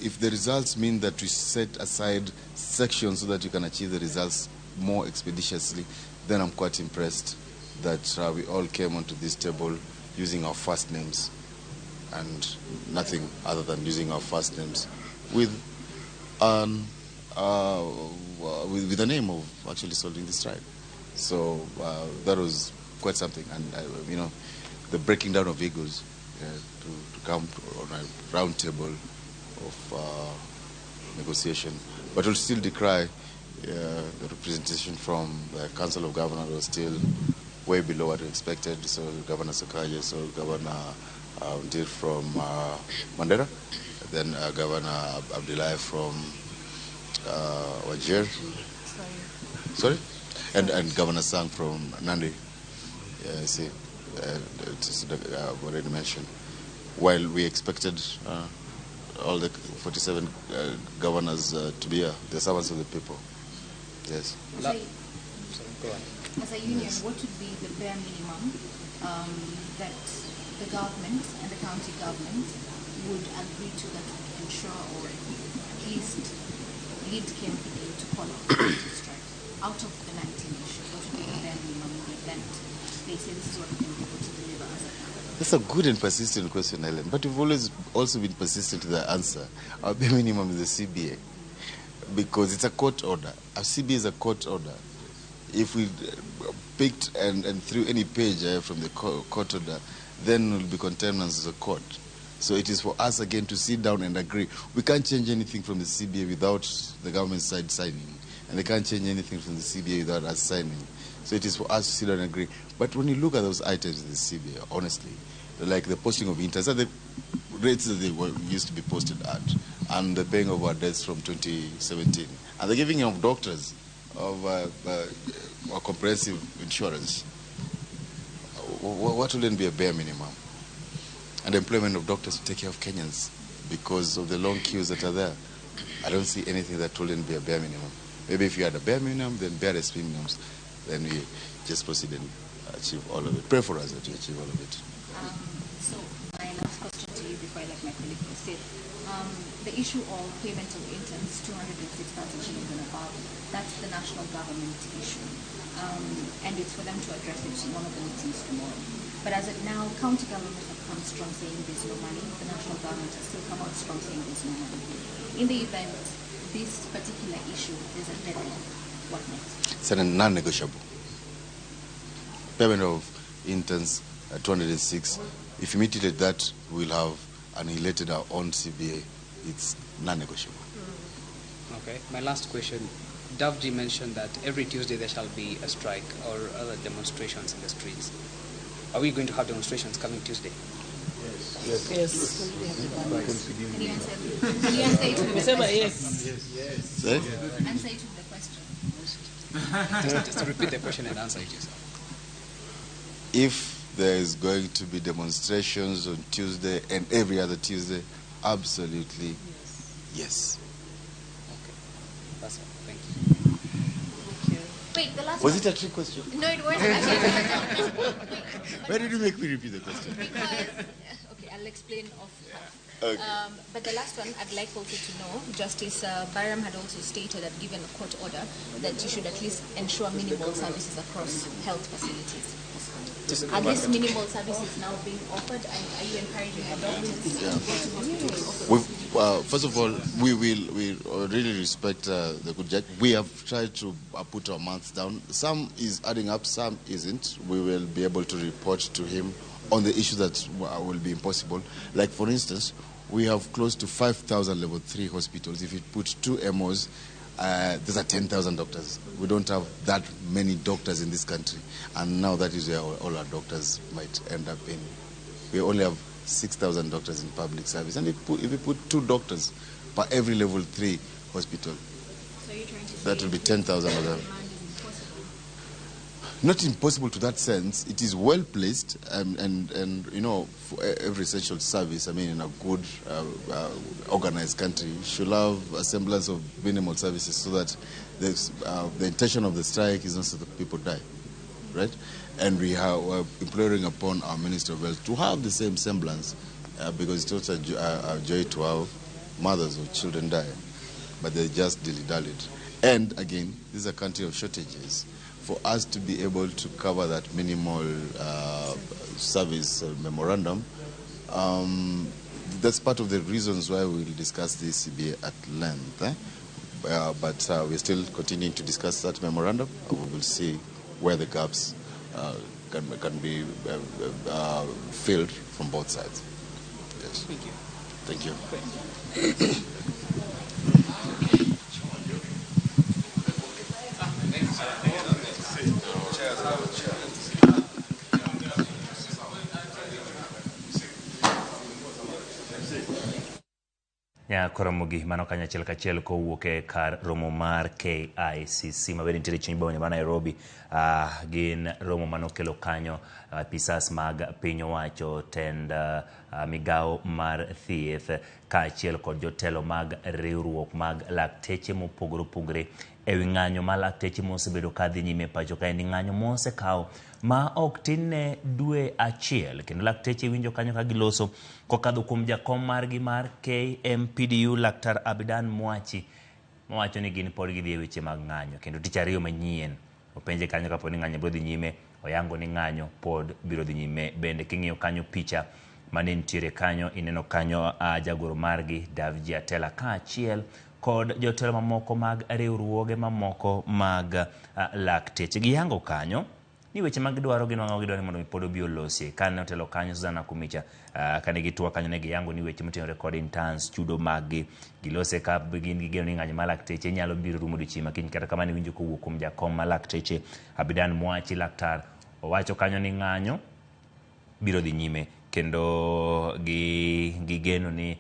if the results mean that we set aside sections so that you can achieve the results more expeditiously, then I'm quite impressed that we all came onto this table using our first names and nothing other than using our first names with the name of actually solving this trial. So that was quite something, and the breaking down of egos to come on a round table of negotiation. But we'll still decry the representation from the Council of Governors was still way below what we expected. So Governor Sakaja, so Governor Ndir from Mandera, then Governor Abdullahi from Wajir, sorry, and Governor Sang from Nandi. See, I've already mentioned. While we expected all the 47 governors to be the servants of the people. Yes. As a union, what would be the bare minimum that the government and the county government would agree to that would ensure or at least lead KMPDA to call off the strike? Out of the 19 issues, what would be the bare minimum in the event they say this is what we can be able to deliver as a government? That's a good and persistent question, Ellen. But we've always also been persistent to the answer. Our bare minimum is the CBA. Because it's a court order. A CBA is a court order. If we picked and threw any page from the court order, then we'll be condemned as a court. So it is for us again to sit down and agree. We can't change anything from the CBA without the government side signing. And they can't change anything from the CBA without us signing. So it is for us to sit down and agree. But when you look at those items in the CBA, honestly, like the posting of interns, at the rates that they used to be posted at, and the paying of our debts from 2017, and the giving of doctors of our comprehensive insurance. What wouldn't be a bare minimum? And the employment of doctors to take care of Kenyans because of the long queues that are there. I don't see anything that wouldn't be a bare minimum. Maybe if you had a bare minimum, then barest minimums, then we just proceed and achieve all of it. Pray for us that we achieve all of it. So my last question to you before I let my colleague proceed. The issue of payment of interns, 206,000 shillings and above, that's the national government issue. And it's for them to address it in one of the meetings tomorrow. But as of now, county governments have come strong saying there's no money. The national government has still come out strong saying there's no money. In the event this particular issue is a deadline, what next? It's a non-negotiable. Payment of interns at 206. If you meet it at that, we'll have annihilated our own CBA. It's non-negotiable. Okay. My last question. Davji mentioned that every Tuesday there shall be a strike or other demonstrations in the streets. Are we going to have demonstrations coming Tuesday? Yes. Can you answer it with the question? Yes. Answer it with the question. Just to repeat the question and answer it yourself. If there is going to be demonstrations on Tuesday and every other Tuesday, absolutely yes. Okay. That's all. Thank you. Wait, the last Was one. it a trick question? No, it wasn't. Why did you make me repeat the question? Because, okay, I'll explain off. Okay. But the last one, I'd like also to know, Justice Byram had also stated that given a court order that you should at least ensure minimal services across health facilities. Are these minimal services now being offered, and are you encouraging the doctors to go to hospitals? First of all, we really respect the good judge. We have tried to put our mouths down. Some is adding up, some isn't. We will be able to report to him on the issue that will be impossible. Like, for instance, we have close to 5,000 level 3 hospitals. If you put 2 MOs, these are 10,000 doctors. We don't have that many doctors in this country. And now that is where all our doctors might end up in. We only have 6,000 doctors in public service. And if we put 2 doctors per every level 3 hospital, So you're trying to that will be 10,000 of them. Not impossible to that sense. It is well placed, and you know, for every essential service, I mean, in a good, organized country, should have a semblance of minimal services so that the intention of the strike is not so that people die, right? And we're imploring upon our Minister of Health to have the same semblance, because it's also a joy to have mothers or children die, but they just dilly-dallied. And again, this is a country of shortages. For us to be able to cover that minimal service memorandum, that's part of the reasons why we'll discuss this CBA at length. But we're still continuing to discuss that memorandum. We will see where the gaps can be filled from both sides. Yes. Thank you. Thank you. Ya koromogi mano kanya kachiel kowuok e kar romo mar KICC mabende nitiere chuny boma ma Nairobi. Gin romo mano kelo kanyo pisas mag piny owacho, tend migao mar thieth kaachiel kod jotelo mag riwruok mag lakteche mopogore opogore ewi ng'anyo ma lakteche mosebedo kadhi nyime pacho ka en ng'anyo mosekawo ma ok tin ne dwe achiel, kendo lakteche winjo kanyo ka giloso kokadho kuom jakom margi mar KMPDU Laktar Abidan Mwachi mowacho ni gin pod gidhi e weche mag ng'anyo, kendo tich ariyo manyien openje kanyo kapo ni ng'anyo biro dhi nyime, oyango ni ng'anyo pod biro dhi nyime. Bende king'iyo kanyo picha mane nitiere kanyo, ineno kanyo jagoro margi Davji Atela kaachiel kod jotelo mamoko mag riwruoge mamoko mag lakteche. Giyango kanyo ni weche mag dwaro gin wang'o gidwaro ni mondo pod obi olosie. Kane otelo kanyo Susan Nakumicha kane gitwa kanyo ne giyango ni weche motenore kod interns, chudo mag gilose ka gin gigeno ni ng'anyo mar lakteche nyalo biro rumo odiochieng' makiny. Kata kamano winjo kowuok kuom jakom mar lakteche Abidan Mwachi Laktar owacho kanyo ni ng'anyo biro dhi nyime kendo gigeno ni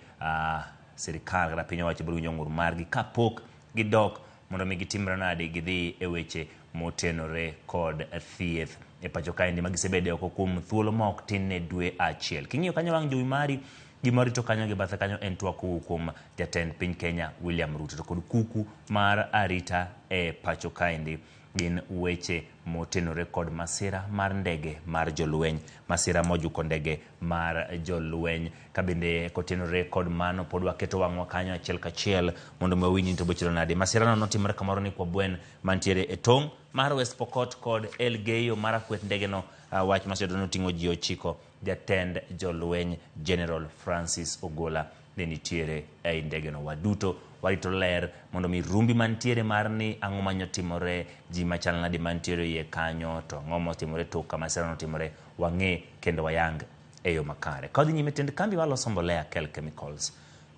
sirikal kata piny owacho biro winjo ng'ur margi kapok gidok mondo mi gitimre nade gidhi e weche motenore kod thieth e pacho kaendi magisebede oko kuom thuolo ma ok tin ne dwe achiel. King'iyo kanyo wang' jowi mari gimorito kanyo gi bathe kanyo en twak kuom jatend piny Kenya William Ruto to kod kuku mar arita e pacho kaendi gin weche motenore kod masira mar ndege mar jolweny, masira mojuko ndege mar jolweny kabinde kotenore kod mano pod waketo wang'wa kanyo achiel kachiel mondo mawinji to bochiro nade. Masira no notimore kamoro ni kwa Bwen mantiere e tong' mar West Pokot kod Elgeyo Marakwet. Ndege no wach masira no tingo ji 9. Jatend jolweny General Francis Ogola ne nitiere e ndege no. Waduto warito ler mondo mi rumbi mantiere mar ni ang'o manyo timore, ji machal nadi mantiere ye kanyo, to ang'o motimore tok kama masira no timore, wang'e kendo wayang e yo makare. Kodhi nyime tend kambi waloso mbolea Kel Chemicals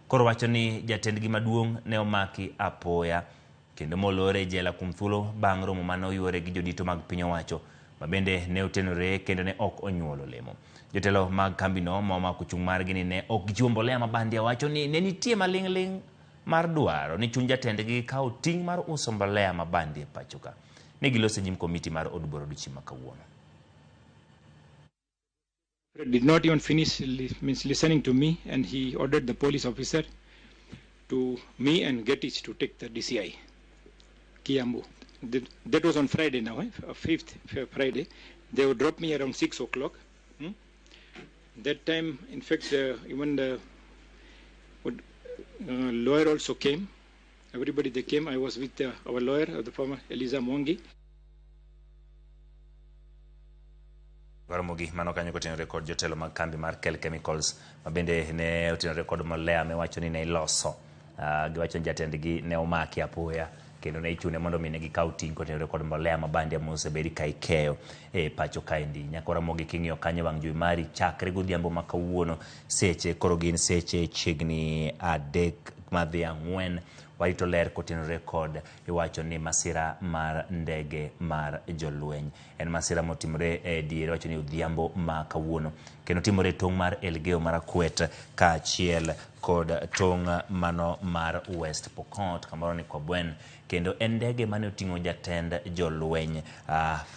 koro wacho ni jatend gi maduong' ne omaki apoya kendo molore jela kuom thuolo bang' romo mane oyuore gi jodito mag piny owacho mabende ne otenore kendo ne ok onyuolo lemo. Jotelo mag kambi no momako chung' margi ni ne ok gichiwo mbolea mabandi, wacho ni ne nitie maling'ling' mar dwaro ni chuny jatendgi kawo ting' mar uso mbolea mabandi e pacho ka. Ne giloso nyim komiti mar od bura odiochieng' ma kawuono. Did not even finish listening to me, and he ordered the police officer to me and Getich to take the DCI Kiambu. That was on Friday now, 5th Friday. They would drop me around 6 o'clock. That time, in fact, even the lawyer also came. Everybody they came. I was with our lawyer, the former Eliza Mwangi. Waramogi mano kanyo kotenore rekod jotelo mag kambi mar Kel Chemicals mabende ne otenore rekod mbolea mewacho ni ne iloso. Giwacho ni jatendgi ne omaki apoya kendo ne ichune mondo mine gikaw ting' kotenore kod mbolea mabandi mosebedi ka ikeyo e pacho kaendi. Nyaka Waramogi king'iyo kanyo wang' jowi mari chakre godhiambo ma kawuono seche koro gin seche chiegni 3 madhi 4 warito ler kotenore kod iwacho ni masira mar ndege mar jolweny. En masira motimore e diere wacho ni odhiambo ma kawuono kendo timore tong' mar Elgeyo Marakwet kaachiel kod tong' mano mar West Pokot kamoro ni kwa Bwen, kendo en ndege mane oting'o jatend jolweny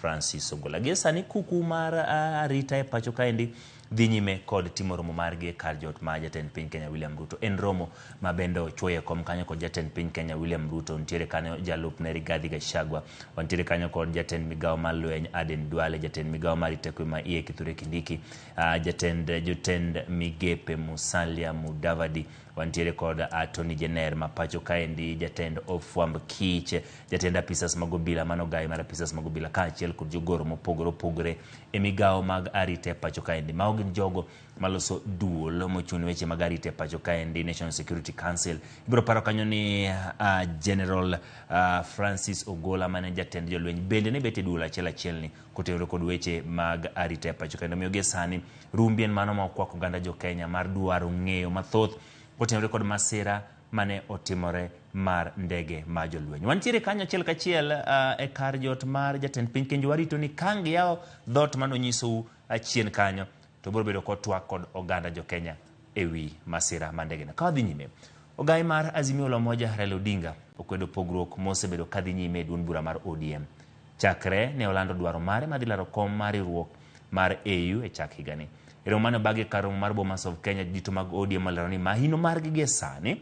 Francis Ogola. Gi sani kuku mar arita e pacho kaendi dhi nyime kod timo romo margi kar jot ma jatend piny Kenya William Ruto. En romo mabende ochuoye kom kanyo kod jatend piny Kenya William Ruto, nitiere kanyo jalupne Rigathi Gachagua, wantiere kanyo kod jatend migawo mar lweny Aden Duale, jatend migawo mar rito kwe ma iye Kithure Kindiki, jotend migepe Musalia Mudavadi, wantiere kod Attorney General ma pacho kaendi, jatend ofwamb kich, jatend apisas mag obila mano gai mar apisas mag obila kaachiel kod jogoro mopogore opogore e migawo mag arita e pacho kaendi. Mao gin jogo maloso duol mochung' weche mag arita e pacho kaendi, National Security Council. Ibiro paro kanyo ni General Francis Ogola mane jatend jolweny bende ne bete duol achiel ni kotenore kod weche mag arita e pacho kaendi. Omiyo gi sani rumbi en mano ma okwako oganda jo Kenya mar dwaro ng'eyo mathoth kotenore kod masira mane otimore mar ndege ma jolweny. Wantiere kanyo achiel kachiel e kar jot mar jatend piny Kenya. Warito ni kangi yao dhot mano nyisou achien kanyo to biro bedo kotwak kod oganda jo Kenya ewi masira mar ndege. Ka dhi nyime, ogai mar Azimio la Umoja Raila Odinga okwedo pogruok mosebedo kadhi nyime duond bura mar ODM. Chakre ne olando dwaro mare madhi laro kom mar riwruok mar AU e chak higani. Ero mano bage karo mar Bomas of Kenya dito mag ODM malero ni mahino margi gi sani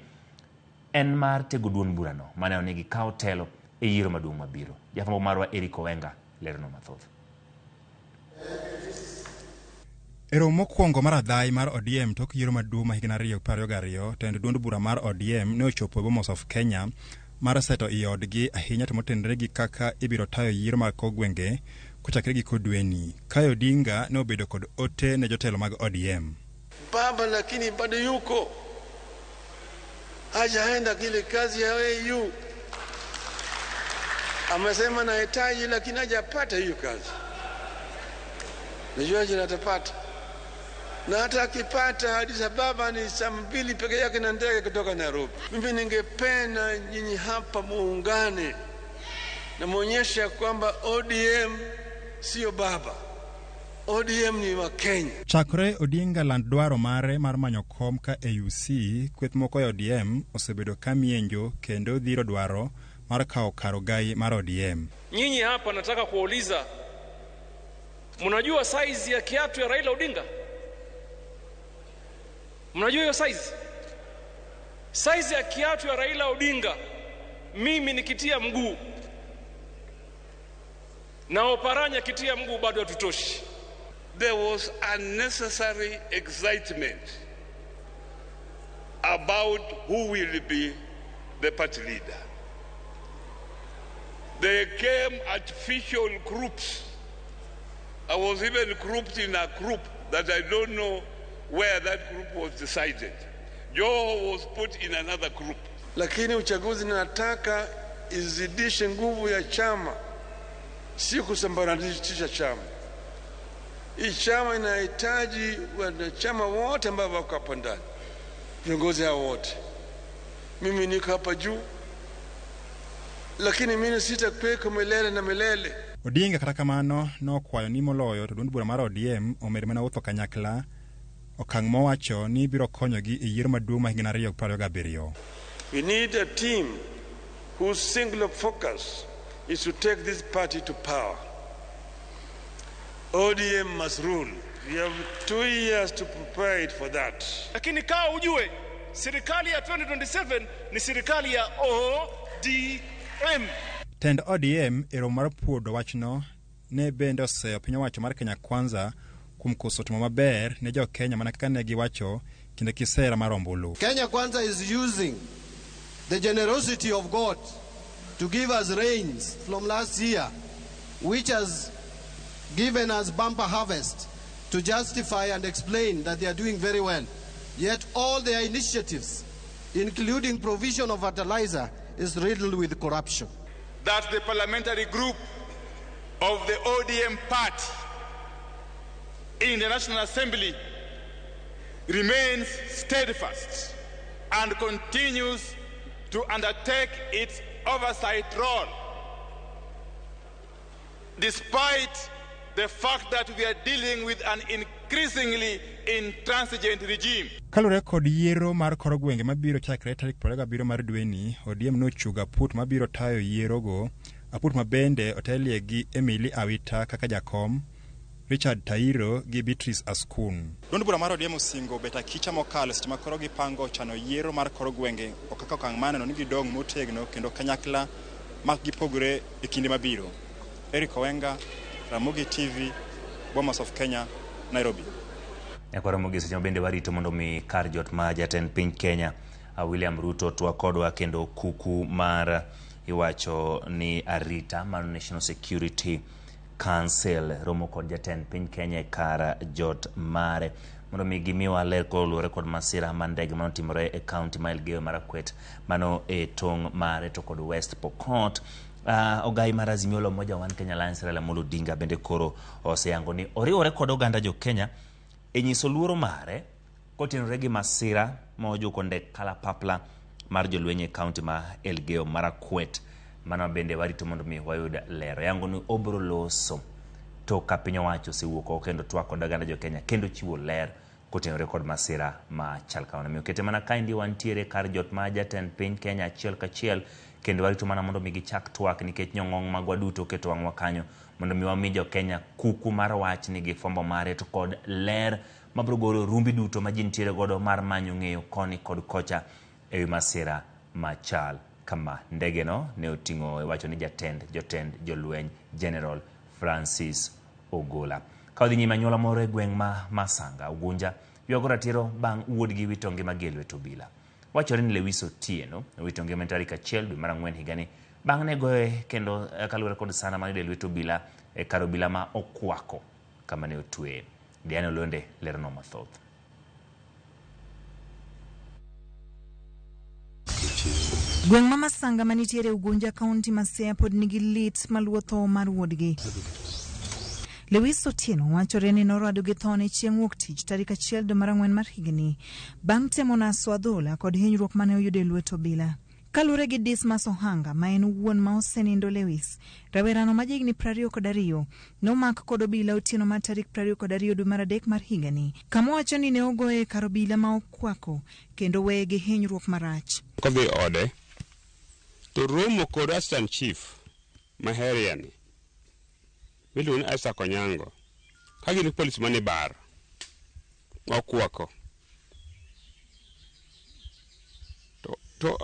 en mar tego duond burano mane onegi kawo telo e yiero maduong' mabiro. Jafwambo marwa Eric Owenga lerono mathoth. Ero mokwongo mar adhai mar ODM tok yiero maduong' ma higni 2022, tend duond bura mar ODM ne ochopo Bomas of Kenya mar seto iodgi ahinya to motenore gi kaka ibiro tayo yiero mag kogwenge kochakre giko dweni. Kayo Odinga ne obedo kod ote ne jotelo mag ODM. Baba lakini bado yuko hajaenda kile kazi ya AU. Amesema nahitaji lakini hajapata hiyo kazi. Najua jina atapata. Na hata akipata Addis Ababa ni saa 2 peke yake na ndege kutoka Nairobi. Mimi ningependa nyinyi hapa muungane na muonyesha kwamba ODM sio baba. ODM ni wa Kenya. Chakre Odinga land dwaro mare mar manyo kom ka AUC, kweth moko ya ODM osebedo kamienjo kendo dhiro dwaro mar kao karogai mar ODM. Nyinyi hapa nataka kuuliza, mnajua size ya kiatu ya Raila Odinga? Mnajua hiyo size? Size ya kiatu ya Raila Odinga mimi nikitia mguu na Oparanya kitia mguu bado hatutoshi. There was unnecessary excitement about who will be the party leader. They came artificial groups. I was even grouped in a group that I don't know where that group was decided. Joho was put in another group. Lakini uchaguzi nataka izidishe nguvu ya chama, si kusambaratisha chama. Hii chama inahitaji wanachama wote ambao wako hapa ndani, viongozi hao wote. Mimi niko hapa juu, lakini mimi sitakuwa milele na milele. Odinga kata kamano nokwayo ni moloyo to duond bura mar ODM omed mana wuotho kanyakla okang' mowacho ni biro konyogi e yiero maduong' ma higni 2027. We need a team whose single focus is to take this party to power. ODM must rule. We have 2 years to prepare it for that. Lakini kaa ujue, serikali ya 2027 ni serikali ya ODM. Tend ODM ero mar puodo wachno ne bende oseyo piny owacho mar Kenya Kwanza kuom koso timo maber ne jo Kenya mana kaka ne giwacho kinde kisera mar ombulu. Kenya Kwanza is using the generosity of God to give us rains from last year, which has given us bumper harvest, to justify and explain that they are doing very well. Yet all their initiatives, including provision of fertilizer, is riddled with corruption. That the parliamentary group of the ODM party in the National Assembly remains steadfast and continues to undertake its oversight role, despite the fact that we are dealing with an increasingly intransigent regime. Kalure kod yiero mar kor gwenge mabiro chakre tarik 27 mar dweni, ODM nochuga put mabiro tayo yierogo, aput mabende otelie gi Emily Awita kaka jakom, Richard Tairo gi Beatrice Askun. Duond bura mar ODM osingo beta kicha mokalo seche ma koro gipango chano yiero mar kor gwenge okaka okang' maneno ni gidong' motegno kendo kanyakla mak gipogore e kinde mabiro. Eric Owenga, Ramogi TV, Bomas of Kenya, Nairobi. Yakora Ramogi seche bende warito mondo mi kar jot ma jatend piny Kenya William Ruto twakodwa kendo kuku mar iwacho ni arita mar National Security Council romo kod jatend piny Kenya kar jot mare mondo mi gimiwa ler koluwore kod masira ma ndege manotimore e kaunti ma Elgeyo Marakwet mano e tong' mare to kod West Pokot. Ogai mar Azimio la Umoja One Kenya Alliance Raila Amolo Odinga bende koro oseyango ni oriwore kod oganda jo Kenya e nyiso luoro mare kotenore gi masira mojuko ndek kalapapla mar jolweny e kaunti ma Elgeyo Marakwet. Mano bende warito mondo mi wayud lero yango ni obro loso to ka piny owacho sewuoko kendo twako oganda jo Kenya kendo chiwo ler kotenore kod masira ma chal kawana. Mi okete mana kaindi wantiere kar jot ma jatend piny Kenya achiel kachiel kendo warito mana mondo mi gichak twak nikech nyong'ong magwa duto keto wang'wa kanyo mondo mi wami jo Kenya kuku mar wach ni gi fombo mare to kod ler mabro golo rumbi duto ma jin tiere godo mar manyo ng'eyo koni kod kocha e wi masira machal kama. Ndege no ne oting'o wacho ni jotend jolweny General Francis Ogola. Kaudhi nyima nyola moro e gweng' ma Masanga Ugunja yuago ratiro bang' wuodgi wito ngima gi e lwet obila. Wachore ni Lewis Otieno wito ngima tarik 1 dwe mar 4 higani bang' ne goye kendo kaluwore kod sana manide lwet obila e kar obila ma okwako kama ne otwe. Diana Olonde lerno mathoth. Gweng' ma Masanga manitiere Ugunja kaunti ma Siaya pod nigi lit maluwo tho mar wuodgi. Lewis Otieno wachore ni norado gi thone chieng' wuok tich tarik 1 dwe mar 4 mar higni bang' temo naso adhola kod hinyruok mane oyudo e lwet obila. Kalure gi Dismas Ohanga ma en wuon ma osenindo Lewis, rawerano ma jigni 22 nomak kod obila otieno mar tarik 22 dwe mar adek mar higani, kama wacho ni ne ogoye kar obila ma okwako kendo weye gi hinyruok marach. Kodhi ode to romo kod Assistant Chief Maheriani miluongo ni Isaac Onyango ka gin polis mane bar okwako to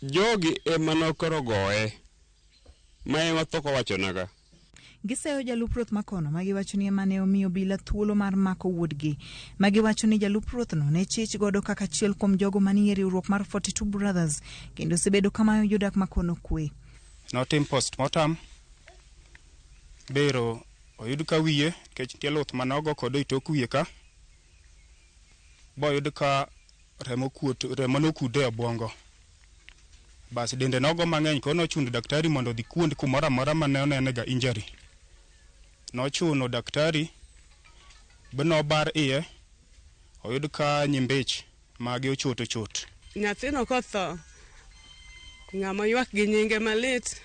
jogi ema nokoro goye ma ema thoko wachonaga. Giseyo jalup ruoth Makono ma giwacho ni ema ne omiyo obila thuolo mar mako wuodgi, ma giwacho ni jalup ruothno ne chich godo kaka achiel kuom jogo manie riwruok mar 42 Brothers kendo osebedo kamayo jodak Makono kwe. Notim postmortem bero oyud ka wiye kech tie luth manogo kod itok wiye ka boyud ka remo nokude obwongo. Bas dende nogo mang'eny ko nochuno daktari mondo dhi kuond kumoro amora mane onenega injury. Nochuno daktari beno bar iye oyud ka nyimbich magi ochot. Nyathino kotho ng'ama ywak gi nyinge malit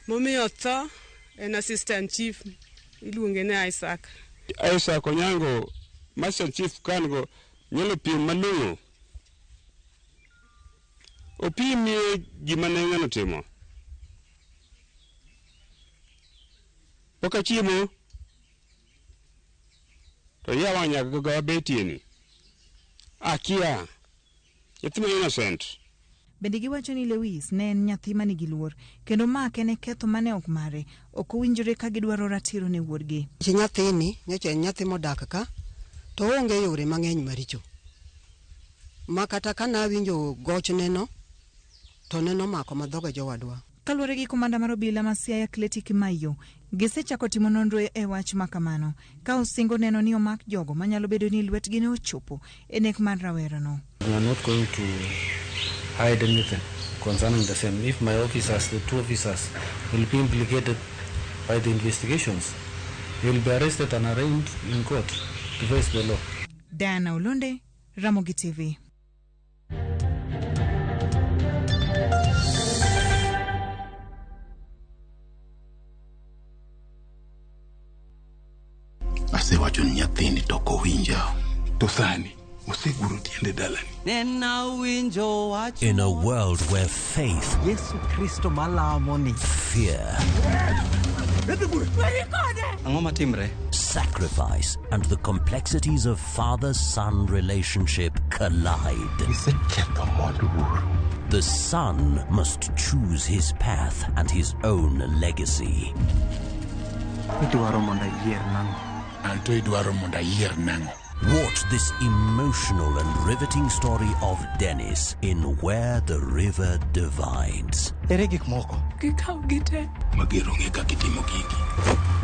momiyo tho en Assistant Chief iluonge ni Isaac Onyango. Assistant Chief kango nyalo pim malong'o opimie gima ne ng'ano timo poka chiemo to yawa nyaka go betieni akia yathima innocent. Bende giwacho ni Lewis ne en nyathi manigi luor kendo make ne ketho mane ok mare, ok owinjore ka gidwaro ratiro ne wuodgi. Nyathini nyocha nyathi modak ka to onge yore mang'eny maricho ma kata kana winjo gochneno to neno mako madhoga jowadwa. Kaluwore gi komanda mar obila ma Siaya Cleti Kimayo, gisechako timo nonro e wach makamano ka osingo neno ni omak jogo manyalo bedo ni lwetgi ne ochopo e nek mar rawerano. We are not going to hide anything concerning the same. If my officers, the 2 officers, will be implicated by the investigations, they will be arrested and arraigned in court to face the law. Diana Olunde, Ramogi TV. Asewacho ni nyathini to kowinja to sani oseguro tiende dalani. In a world where faith, fear, sacrifice, and the complexities of father-son relationship collide, the son must choose his path and his own legacy. Watch this emotional and riveting story of Dennis in Where the River Divides.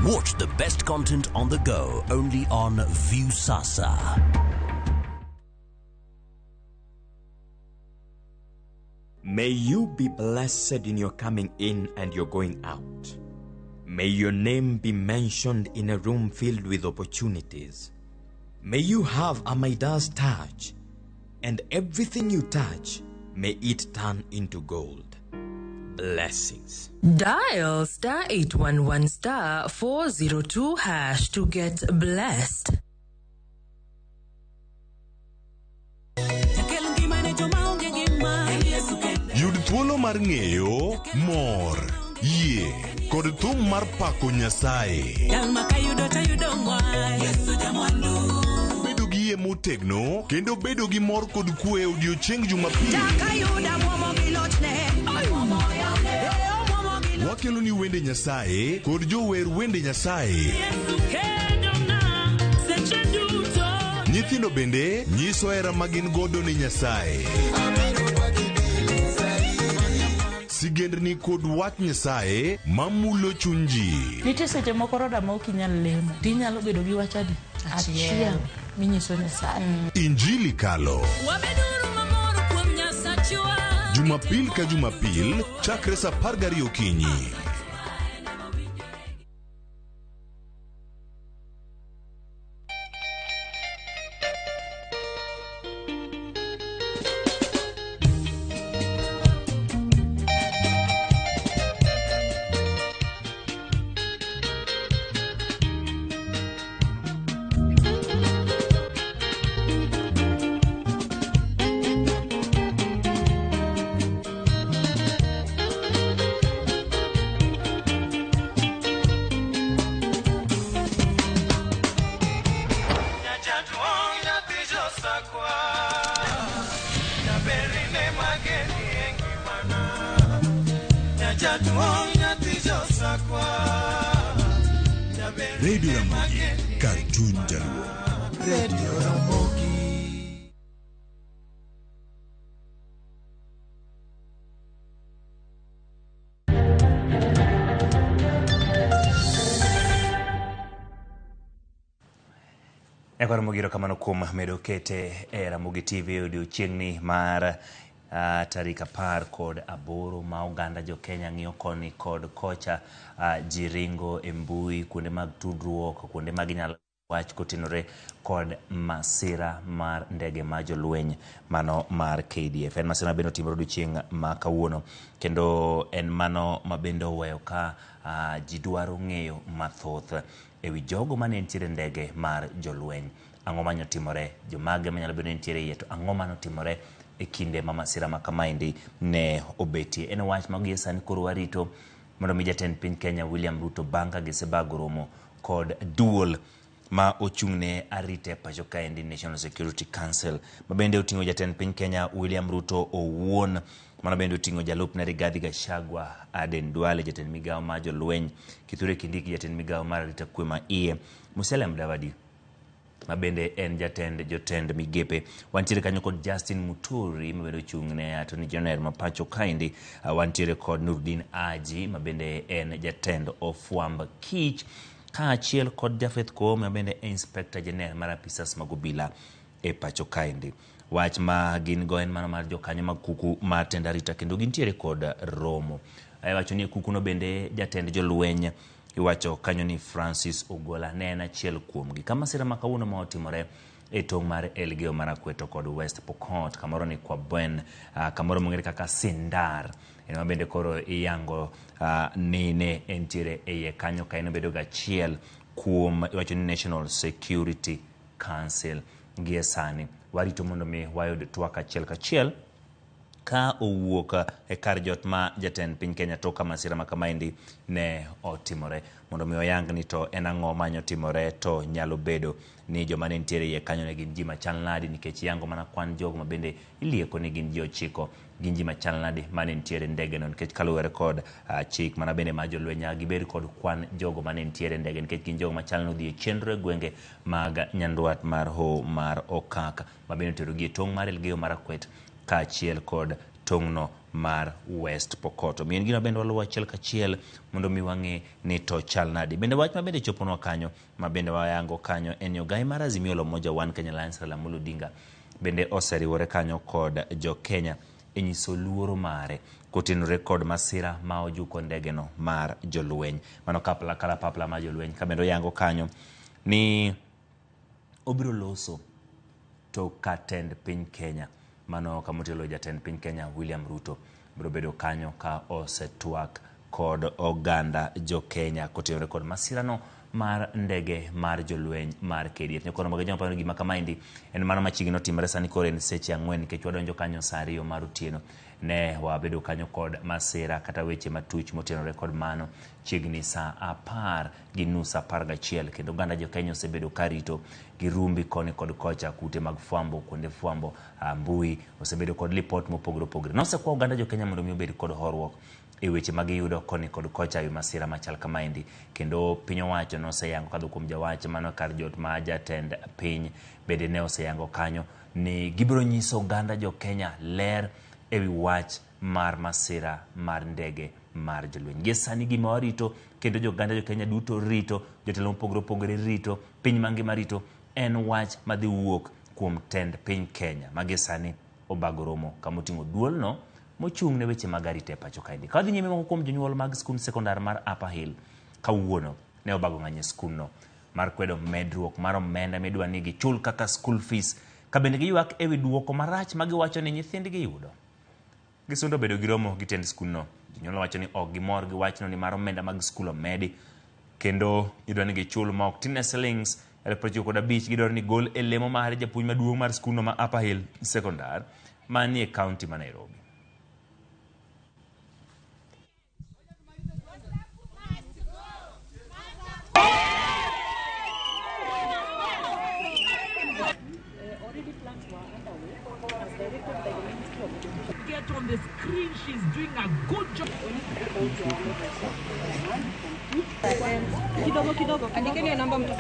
Watch the best content on the go only on Viusasa. May you be blessed in your coming in and your going out. May your name be mentioned in a room filled with opportunities. May you have a Midas touch, and everything you touch, may it turn into gold. Blessings. Dial *811*402# to get blessed. Yud thuolo mar ng'eyo, mor, yie, kod thum mar pako Nyasaye. Bedo gi yie motegno kendo bedo gi mor kod kwe odiochieng' Jumapil. Wakelo ni wende Nyasaye kod jower wende Nyasaye. Nyithindo bende nyiso hera magin godo ni Nyasaye. Sigendni kod wach Nyasaye mamulo chuny ji. Nitie seche moko roda ma ok inyal lemo, tinyalo bedo gi wach adi achiel minyiso Nyasaye. Injili kalo. Jumapil ka Jumapil chakre saa 12 okinyi. Radio Ramogi, Cartoon Jaluo. Radio Ramogi. Ramogi kamano kuom medo kete Ramogi TV odiochiengni mar tarik 18 ma oganda jo Kenya ng'iyo koni kod kocha jiringo e mbui kuonde mag tudruok kuonde mag nyalo wach kotenore kod masira mar ndege ma jolweny mano mar KDF. En masira bendo timore odiochieng ma kawuono kendo en mano mabendo weyo ka ji dwaro ng'eyo mathoth ewi jogo mane nitiere ndege mar jolweny. Ang'o manyo timore, jomage manyalo bedo nitiere iye to ang'o mano timore e kinde ma masira ma kamaendi ne obetie. En wach magie sani koro warito mondo mi jatend piny Kenya William Ruto banga gisebago romo kod duol ma ochung'ne arite pacho kaendi National Security Council mabende oting'o jatend piny Kenya William Ruto owuon, mano bende oting'o jalupne Rigathi Gachagua, Aden Duale jatend migawo mar jolweny, Kithure Kindiki jatend migawo mar arita kwe ma iye, Musalia Mudavadi mabende en jotend migepe. Wantiere kanyo kod Justin Muturi mabende ochung'ne Attorney General ma pacho kaendi. Wantiere kod Nurdin Haji mabende en jatend ofwamb kich, kaachiel kod Jafeth Koome mabende Inspector General mar apisas mag obila e pacho kaendi. Wach ma gin go en mano mar jokanyo mag kuku mar tend arita kendo gintiere kod romo. Wacho ni kuku no bende jatend jolweny iwacho kanyo ni Francis Ogola ne en achiel kuomgi. Kama masira ma kawuono ma otimore e tong' mar Elgeyo Marakwet kod West Pokot, kamoro ni Kwabwen, kamoro mong'ere kaka Sindar, eno bende koro iyango ne entiere e iye kanyo ka eno bedo gachiel kuom iwacho ni National Security Council. Gie sani warito mondo mi wayud twak achiel kachiel ka owuok e kar jot ma jatend piny Kenya toka masira ma kamaendi ne otimore mondo mi oyang ni to en ang'o manyo timore to nyalo bedo ni joma ne nitiere iye kanyo ne gin ji machal nadi, nikech yango mana kwan jogo ma bende ilieko ni gin ji 9 gin ji machal nadi mane nitiere ndege no, nikech kaluwore kod chik mana bende ma jolweny gibed kod kwan jogo mane nitiere ndege nikech gin jogo machal nodhi e chenro e gwenge mag nyandwat mar ho mar Okaka ma bende oterogi e tong' mar Elgeyo Marakwet kaachiel kod tong'no mar West Pokot. Mien gino bende waluwo achiel kachiel mondo mi wang'e ni to chal nadi. Bende wach ma bende choponwa kanyo ma bende wayango kanyo en ogai mar Azimio la Umoja One Kenya Alliance Raila Amolo Odinga bende oseriwore kanyo kod jo Kenya e nyiso luoro mare kotenore kod masira ma ojuko ndege no mar jolweny. Mano kalapapla ma jolweny ka bende oyango kanyo ni obiro loso to katend piny Kenya, mano kamotelo jatend piny Kenya William Ruto biro bedo kanyo ka osetwak kod oganda jo Kenya kotenore kod masirano mar ndege mar jolweny mar KDF. Nyokono magajo mapano gima kamaendi en mano machigno timore sani koro en seche 4 nikech wadonjo kanyo saa 2 mar otieno. Ne wabedo kanyo kod masira kata weche matuch motenore kod mano chigni saa 10:11 kendo oganda jo Kenya osebedo karito girumbi koni kod kocha kute mag fwambo kuonde fwambo mbui osebedo kod report mopogore opogore. Nosekwa oganda jo Kenya mondo mi obed kod horuok e weche mag yudo koni kod kocha yu masira machal kamaendi kendo piny owacho noseyango kadho kuom jawach mano kar jot ma jatend piny bende ne oseyango kanyo ni gibiro nyiso oganda jo Kenya ler ewi wach mar masira mar ndege mar jolweny. Gie sani gima warito kendo joganda jo Kenya duto rito, jotelo mopogore opogore rito, piny mangima rito en wach madhi wuok kuom tend piny Kenya magie sani obago romo kamoting'o duolno mochung' ne weche mag arita e pacho kaendi. Ka wadhi nyime moko kuom jonyuol mag skund sekondar mar Upper Hill kawuono ne obago ng'anye skundno mar kwedo medruok mar omenda midwa ni gichul kaka school fees ka bende giywak ewi duoko marach ma giwacho ni nyithindgi yudo. Gisundo bedo gi romo gi tend skundno. Jonyuol wacho ni ok gimor gi wachno ni mar omenda mag skul omedi kendo idwa ni gichul ma ok tin shillings 95 gidwaro ni gol e lemo mar japuonj maduong' mar skundno ma Upper Hill Sekondar manie kaunti ma Nairobi. yet on the screen she's doing a good job. Kidogo. Andikeni namba mtu.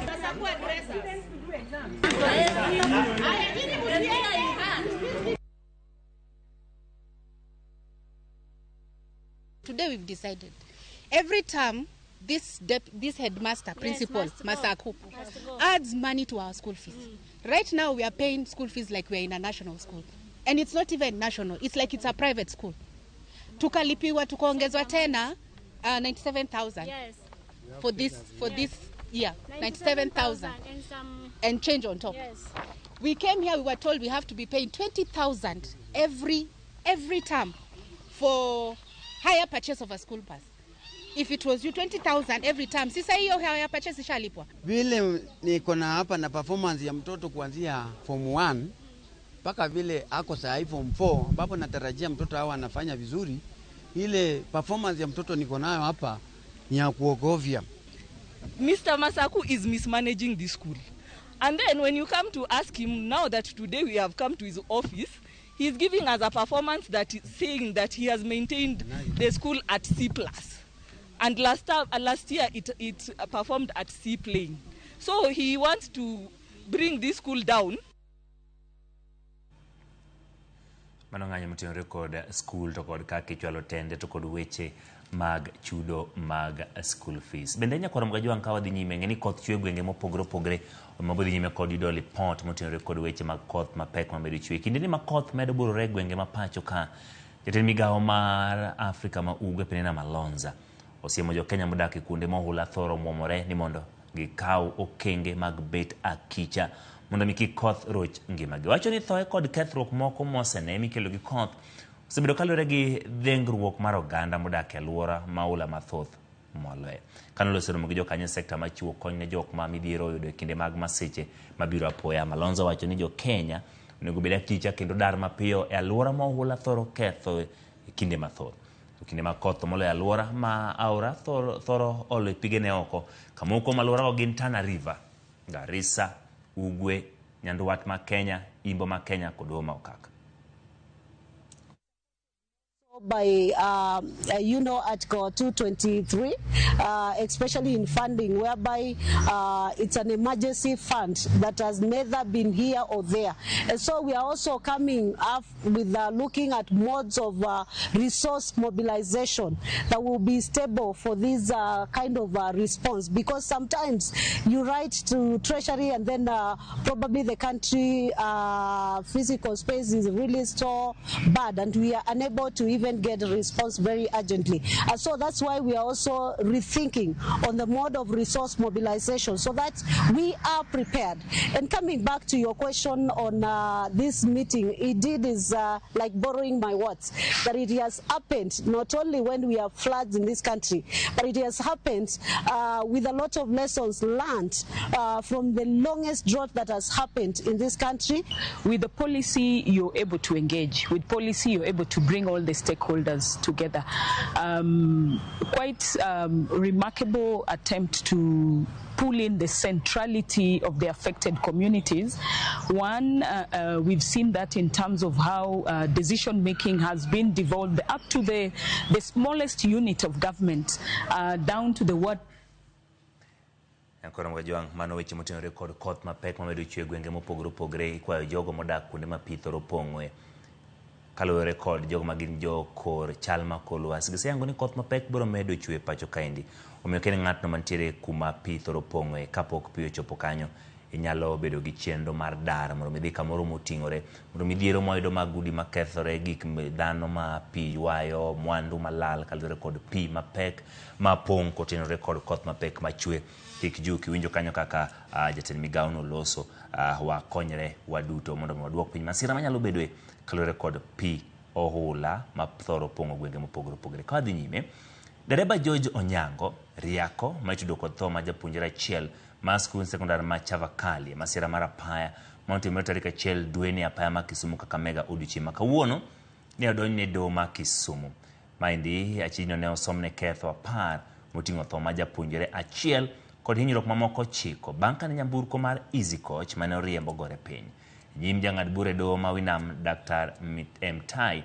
Today we've decided every term this headmaster, principal, Masaku, adds money to our school fees. Right now we are paying school fees like we're in a national school. And it's not even national, it's like it's a private school. Tukalipiwa tukaongezwa tena 97,000 for this year. 97,000 and change on top. We came here, we were told we have to be paying 20,000 every term for higher purchase of a school pass. If it was you 20,000 every time, sasa hiyo higher purchase ishalipwa. Vile niko na hapa na performance ya mtoto kuanzia form 1 mpaka vile ako saa form 4 ambapo natarajia mtoto hawa anafanya vizuri. Ile performance ya mtoto niko nayo hapa ni ya kuogovya. Mr. Masaku is mismanaging the school. And then when you come to ask him, now that today we have come to his office, he's giving us a performance that is saying that he has maintained the school at C+. And last year it performed at C plane. So he wants to bring this school down. Manonganya mtino record school to kod kake chwalo tende to kod weche mag chudo mag school fees. Bende nya kwara mgajo ankawa dhi nyime ngeni koth chwe gwenge mopogre mabodhi nyime kod yudo report mtino record weche mag koth mapek mamedo chwe. Kinde ni makoth medo burore gwenge mapacho ka jatend migawo mar Afrika ma ugwe penena Malonza osiemo jo Kenya modaki kunde mohula thoro muomore ni mondo gikaw okenge mag bet akicha mondo miki koth roch ngimagi. Wacho ni thoe kod kethruok moko mosene mikelo gi koth osebedo kalore gi dhengruok mar oganda modak e alwora maula mathoth moloe. Kanolo seromo gi jokanyo sekta machiwo kony ne jok ma midhiero yudo e kinde mag masiche mabiro apoya. Malonza wacho ni jo Kenya onego bed akicha kendo dar mapiyo e alwora mohula thoro ketho e kinde mathoth. Kinde ma koth moloe alwora ma aora thoro olo pigene oko kamoko malwora gin Tana River, Garissa, Ugwe, Nyanduat ma Kenya, Imbo ma Kenya kod Homa Okaka. By Article 223, especially in funding, whereby it's an emergency fund that has neither been here or there. And so we are also coming up with looking at modes of resource mobilization that will be stable for this kind of response, because sometimes you write to Treasury and then probably the country physical space is really so bad and we are unable to even get a response very urgently. And so that's why we are also rethinking on the mode of resource mobilization so that we are prepared. And coming back to your question on this meeting, indeed is like borrowing my words, that it has happened not only when we have floods in this country, but it has happened with a lot of lessons learned from the longest drought that has happened in this country. With the policy, you're able to engage. With policy, you're able to bring all the stakeholders together. Quite remarkable attempt to pull in the centrality of the affected communities. One, we've seen that in terms of how decision making has been devolved up to the smallest unit of government, down to the ward. Ankora mwajuang mano weche motino record koth mapek mamedo chwe gwenge mopogre kwayo jogo modak kunde mapithoro pong'we. Kalore record jogo magin jo kor chalma kolwas giseyango ni koth mapek biro medo chwe pacho kaendi. Omiyo kene ng'atno mantiere kuma pithoro pong'we kapok pi ochopo kanyo inyalo bedo gi chenro mar dar mondo midhi kamoro moting'ore mondo midhiero moyudo mag udi makethore gik dhano ma pi ywayo mwandu malal kalore kod pi mapek mapong' kotenore kod koth mapek machwe. Kik juki winjo kanyo kaka jatend migawo no loso wakonyre waduto mondo waduok piny masira manyalo bedoe kalore kod pi ohula mathoro pong'o gwenge mopogre. Kadhi nyime, dereba George Onyango riako ma itudo kod tho ma japuonjre achiel ma skul sekondar ma Chavakali masira mar apaya motimore tarik 1 dwe apaya ma Kisumu Kakamega odiochieng' ma kawuono ne odonjne doho ma Kisumu. Maendi achino ne osomne ketho 10 moting'o tho ma japuonjre achiel kod hinyruok mamoko 9 bang' kane nyamburko mar Easy Coach mane oriembo gore piny. Nyim jang'ad bura doho ma Winam Dr. Mtai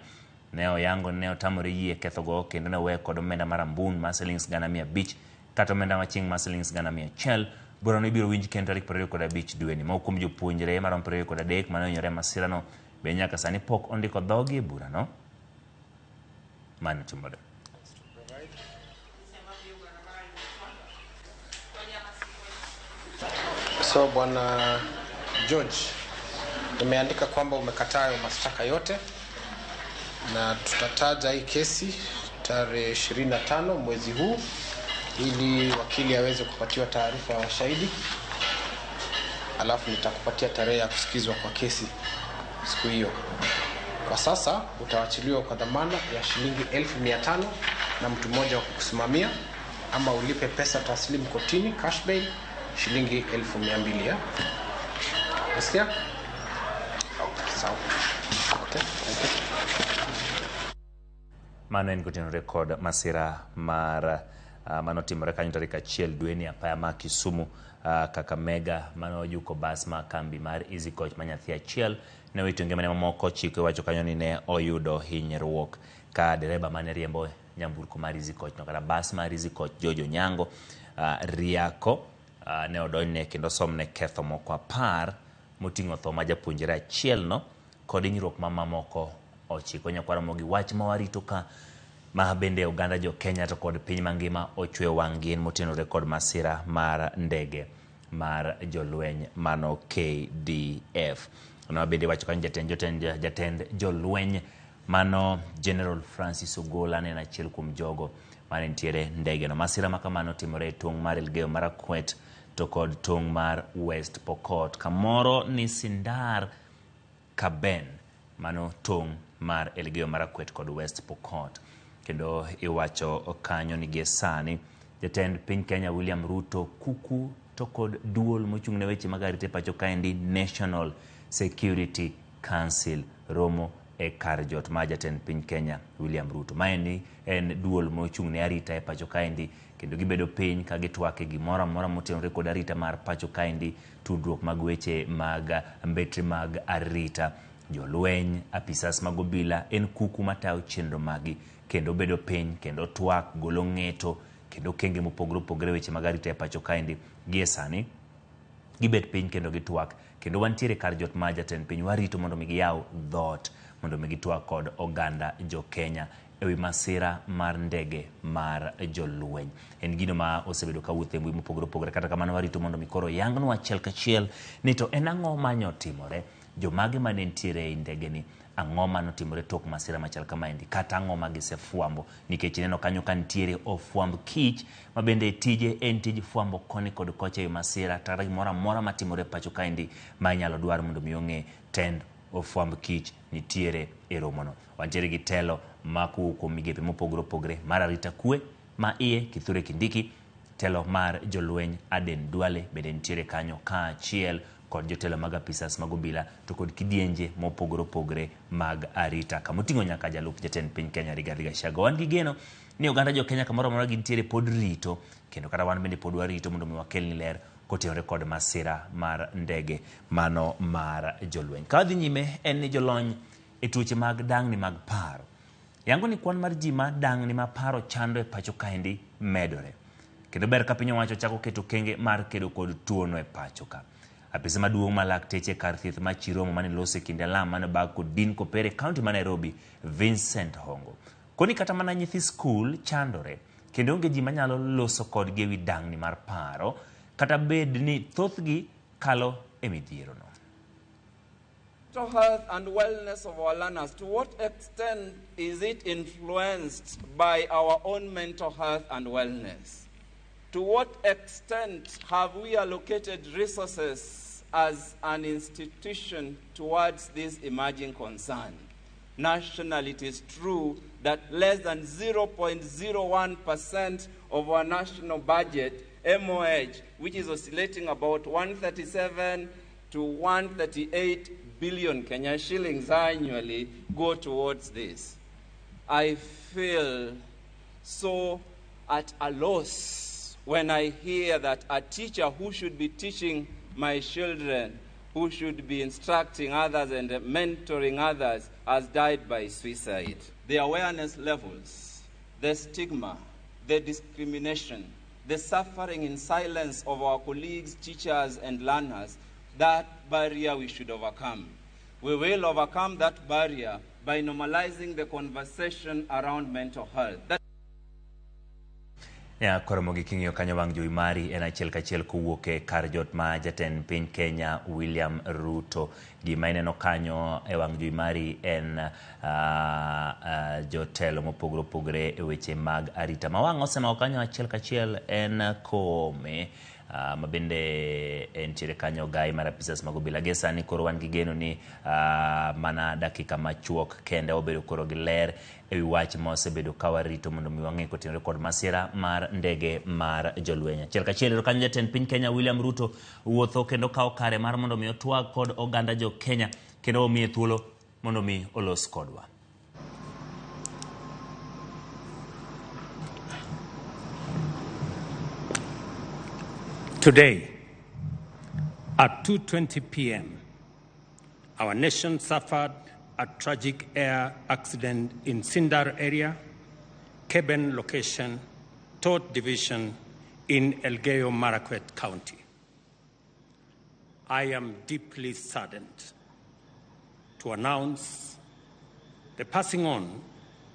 ne oyango ne otamore yie kethogo kendo ne owe kod omenda mar ambun mar shillings gana 500 kata omenda maching mar shillings gana 100. Burano ibiro winj kendo tarik 25 dweni. Moko kuom jopuonjre marom 23 mane onyore masirano be nyaka sani pok ondiko dhogi e burano. Mano timore. So Bwana George, umeandika kwamba umekataa mashtaka yote na tutataja hii kesi tarehe 25 mwezi huu ili wakili aweze kupatiwa taarifa ya shahidi, alafu nitakupatia tarehe ya kusikizwa kwa kesi siku hiyo. Kwa sasa utawachiliwa kwa dhamana ya shilingi 1500 na mtu mmoja wa kukusimamia, ama ulipe pesa taslimu kotini cash bail shilingi 1200 ya. Unasikia? Okay, sawa. Okay, thank you. Mano en kotino rekod masira mar manotimore kanyo tarik 1 dweni apaya ma Kisumu, Kakamega, mano yuko bas ma kambi mar Easy Coach manyathi achiel ne wito ngimane mamoko. Chike wacho kanyo ni ne oyudo hinyruok ka dereba mane riembo nyamburko mar Easy Coach no kata bas mar Easy Coach Jojo Nyango riako ne odonjne kendo somne ketho moko 10 moting'o tho ma japuonjre achiel no kod hinyruok mamoko 9. Nyakwara mogi wach mawarito ka ma bende oganda jo Kenya to kod piny mangima ochwe wang'gi motenore kod masira mar ndege mar jolweny mano KDF. Ono bende wacho kan jatend jolweny mano General Francis Ogola ne achiel kuom jogo mane ntiere ndege no. Masira makamano timore e tong' mar Elgeyo Marakwet to kod tong' mar West Pokot. Kamoro ni Sindar Kaben mano tong' mar Elgeyo Marakwet kod West Pokot. Kendo iwacho kanyo ni gesani jatend piny Kenya William Ruto kuku to kod duol mochung'ne weche mag arita pacho kaendi National Security Council romo e kar jot ma jatend piny Kenya William Ruto. Maeni en duol mochung'ne arita e pacho kaendi kendo gibedo piny ka gitwake gimoro amora motenore kod arita mar pacho kaendi, tudruok mag weche mag mbetre mag arita, jolweny, apisas mag obila. En kuku matayo chenro magi kendo bedo piny kendo twak golo ng'eto kendo kenge mopogore opogore weche mag arita e pacho kaendi. Gie sani gibet piny kendo gitwak kendo wantiere kar jot ma jatend piny warito mondo mi giyaw dhot mondo mi gitwak kod oganda jo Kenya ewi masira mar ndege mar jolweny. En gino ma osebedo kawuotho e mbui mopogore opogore, kata kamano warito mondo mi koro yang'nwa achiel kachiel ni to en ang'o manyotimore, jomage mane ntiere e ndege ni, ang'o manotimore tok masira machal kamaendi, kata ang'o magisefwambo, nikech neno kanyo ka ntiere ofwamb kich ma bende tije en tij fwambo koni kod kocha e masira kata gimoro amora matimore pacho kaendi ma inyalo dwar mondo mi ong'e. Tend ofwamb kich nitiere e romono. Wantiere gi telo ma kuom migepe mopogore opogore mar arita kwe ma iye Kithure Kindiki, telo mar jolweny Aden Duale bende nitiere kanyo kaachiel kod jotelo mag apisas mag obila to kod kidienje mopogore opogore mag arita kamoting'o nyaka jalup jatend piny Kenya Rigathi Gachagua. Wan gi geno ni oganda jo Kenya kamoro amora gintiere pod rito kendo kata wan bende pod warito mondo mi wakelni ler kotenore kod masira mar ndege mano mar jolweny. Ka wadhi nyime en ni jolony e tuoche mag dang'ni mag paro yango ni kwan mar ji ma dang'ni ma paro chando e pacho kaendi medore kendo ber ka piny owacho chako keto kenge mar kedo kod tuono e pacho ka. Apisa maduong' ma lakteche kar thieth ma Chiromo mane lose kinde alam mane bag kod din Kopere kaunti ma Nairobi, Vincent Hongo koni kata mana nyithi skul chandore kendo onge ji manyalo loso kod gewi dang'ni mar paro kata bed ni thothgi kalo e midhiero no. Mental health and wellness of our learners, to what extent is it influenced by our own mental health and wellness? To what extent have we allocated resources as an institution towards this emerging concern? Nationally, it is true that less than 0.01% of our national budget, MOH, which is oscillating about 137 to 138 billion Kenya shillings annually, go towards this. I feel so at a loss when I hear that a teacher who should be teaching my children who should be instructing others and mentoring others has died by suicide. The awareness levels, the stigma, the discrimination, the suffering in silence of our colleagues, teachers, and learners, that barrier we should overcome. We will overcome that barrier by normalizing the conversation around mental health. Koromogi king'yo kanyo wang' jowi mari en achiel kachiel kowuok e kar jot ma jatend piny Kenya William Ruto. Gima ineno kanyo e wang' jowi mari en jotelo mopogore opogore e weche mag arita. Ma wang' osemako kanyo achiel kachiel en Kome. Mabende entiere kanyo gai mar apisas mag obila. Gi sani koro wan gi geno ni mana dakika machuok kende obedo koro gi ler e wi wach ma osebedo ka warito mondo mi wang'e kotenore kod masira mar ndege mar jolweny. Achiel kachiel kanyo jatend piny Kenya William Ruto wuotho kendo kawo kare mar mondo mi otwag kod oganda jo Kenya kendo omiye thuolo mondo mi olos kodwa. Today, at 2:20 p.m., our nation suffered a tragic air accident in Sindar area, Keben location, Tot Division in Elgeyo Marakwet County. I am deeply saddened to announce the passing on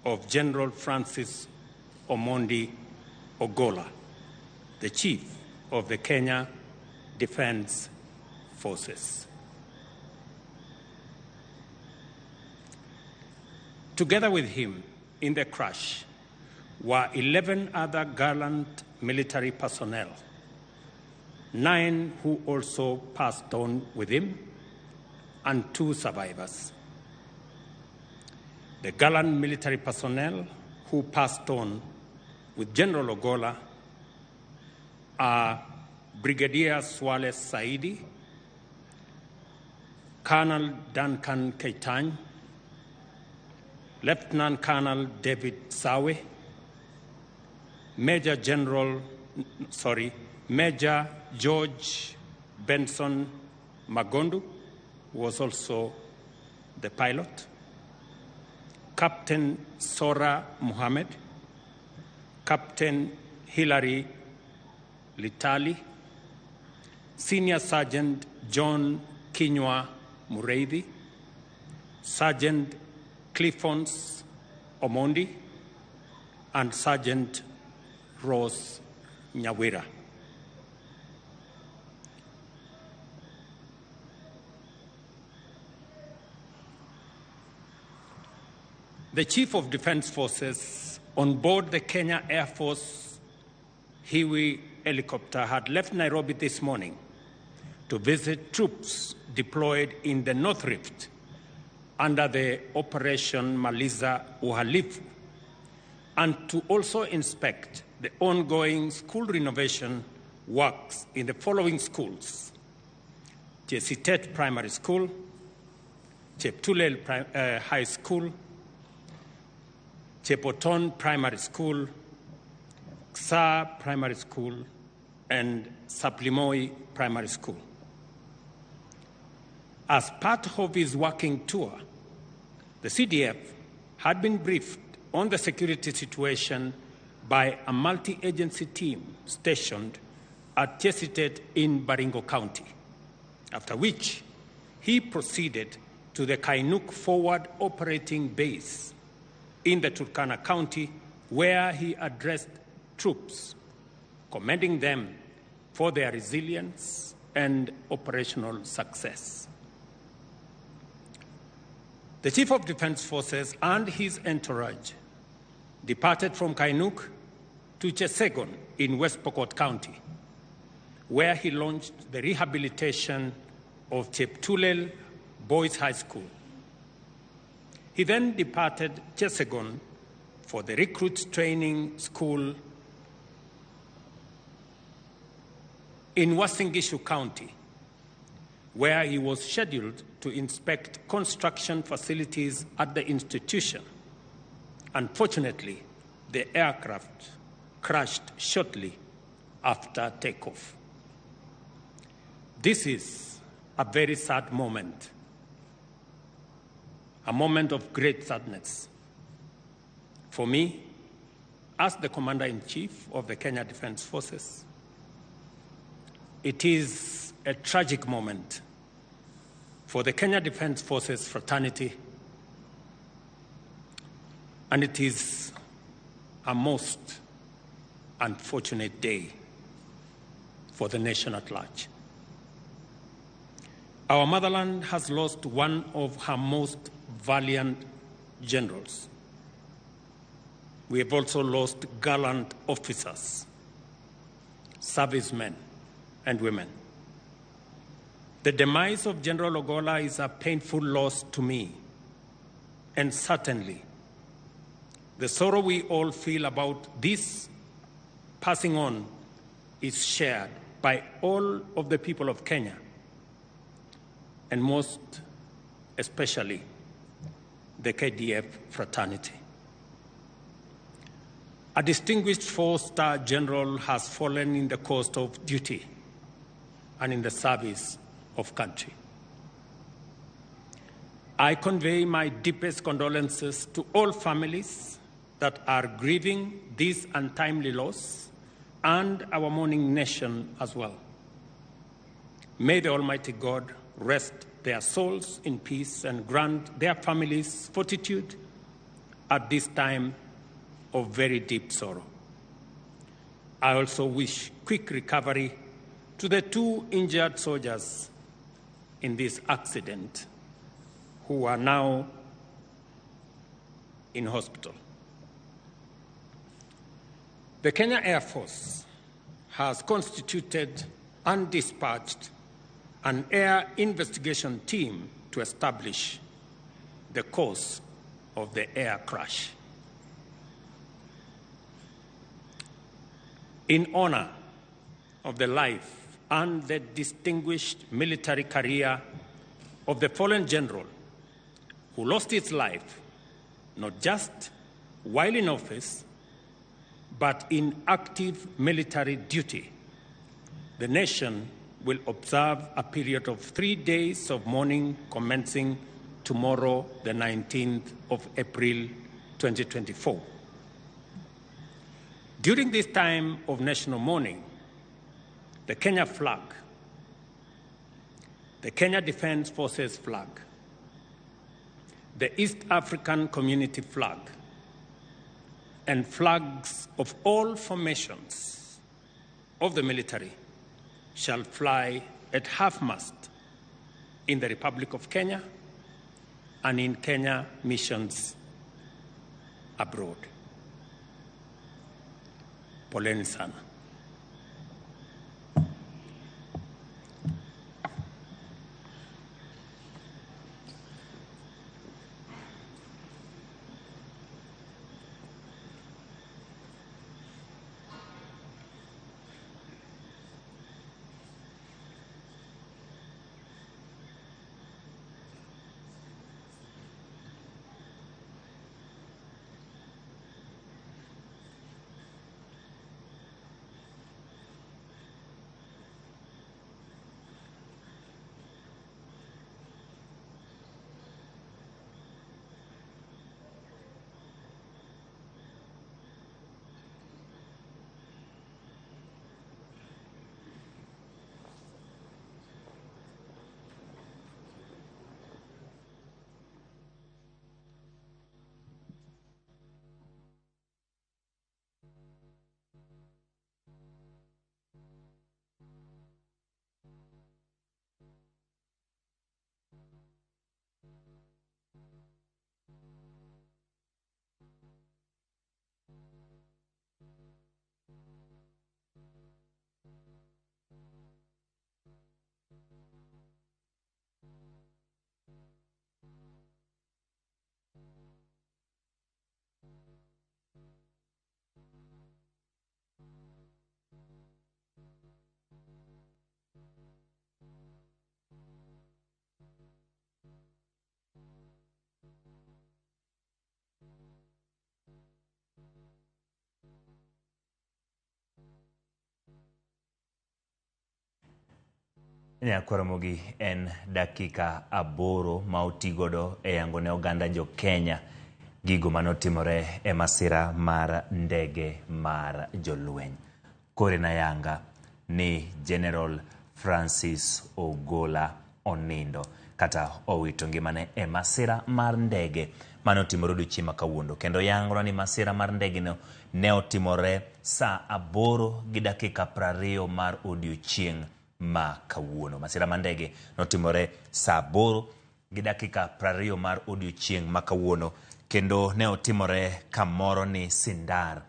of General Francis Omondi Ogola, the Chief of the Kenya Defence Forces. Together with him in the crash were 11 other gallant military personnel, 9 who also passed on with him, and 2 survivors. The gallant military personnel who passed on with General Ogola are Brigadier Swale Saidi, Colonel Duncan Keitany, Lieutenant Colonel David Sawe, Major George Benson Magondu, who was also the pilot, Captain Sora Mohammed, Captain Hilary Litali, Senior Sergeant John Kinywa Mureithi, Sergeant Cliffons Omondi, and Sergeant Rose Nyawira. The Chief of Defence Forces on board the Kenya Air Force Hiwi helicopter had left Nairobi this morning to visit troops deployed in the North Rift under the Operation Maliza Uhalifu, and to also inspect the ongoing school renovation works in the following schools: Jesitet Primary School, Cheptulel High School, Chepoton Primary School, Ksa Primary School, and Saplimoi Primary School. As part of his working tour, the CDF had been briefed on the security situation by a multi-agency team stationed at Chesitet in Baringo County, after which he proceeded to the Kainuk Forward Operating Base in the Turkana County, where he addressed troops, commending them for their resilience and operational success. The Chief of Defence Forces and his entourage departed from Kainuk to Chesegon in West Pokot County, where he launched the rehabilitation of Cheptulel Boys High School. He then departed Chesegon for the Recruits Training School in Uasin Gishu County, where he was scheduled to inspect construction facilities at the institution. Unfortunately, the aircraft crashed shortly after takeoff. This is a very sad moment, a moment of great sadness. For me, as the Commander-in-Chief of the Kenya Defence Forces, it is a tragic moment for the Kenya Defence Forces fraternity, and it is a most unfortunate day for the nation at large. Our motherland has lost one of her most valiant generals. We have also lost gallant officers, servicemen, and women. The demise of General Ogola is a painful loss to me, and certainly the sorrow we all feel about this passing on is shared by all of the people of Kenya, and most especially the KDF fraternity. A distinguished four-star general has fallen in the course of duty and in the service of country. I convey my deepest condolences to all families that are grieving this untimely loss and our mourning nation as well. May the Almighty God rest their souls in peace and grant their families fortitude at this time of very deep sorrow. I also wish quick recovery to the two injured soldiers in this accident who are now in hospital. The Kenya Air Force has constituted and dispatched an air investigation team to establish the cause of the air crash. In honor of the life and the distinguished military career of the fallen general who lost his life not just while in office, but in active military duty, the nation will observe a period of 3 days of mourning commencing tomorrow, the 19th of April, 2024. During this time of national mourning, the Kenya flag, the Kenya Defence Forces flag, the East African Community flag, and flags of all formations of the military shall fly at half-mast in the Republic of Kenya and in Kenya missions abroad. Poleni sana. Nyakwaromogi en dakika aboro ma otigodo e yango ne oganda jo Kenya gigo manotimore e masira mar ndege mar jolweny. Kore na yanga ni General Francis Ogola onindo kata owito ngimane e masira mar ndege manotimore odiochieng' kawuono. Kendo yango ni masira mar ndege no ne otimore saa 8:20 mar odiochieng' ma kawuono. Masira mar ndege notimore saa 8:20 mar odiochieng' ma kawuono, kendo ne otimore kamoro ni Sindar,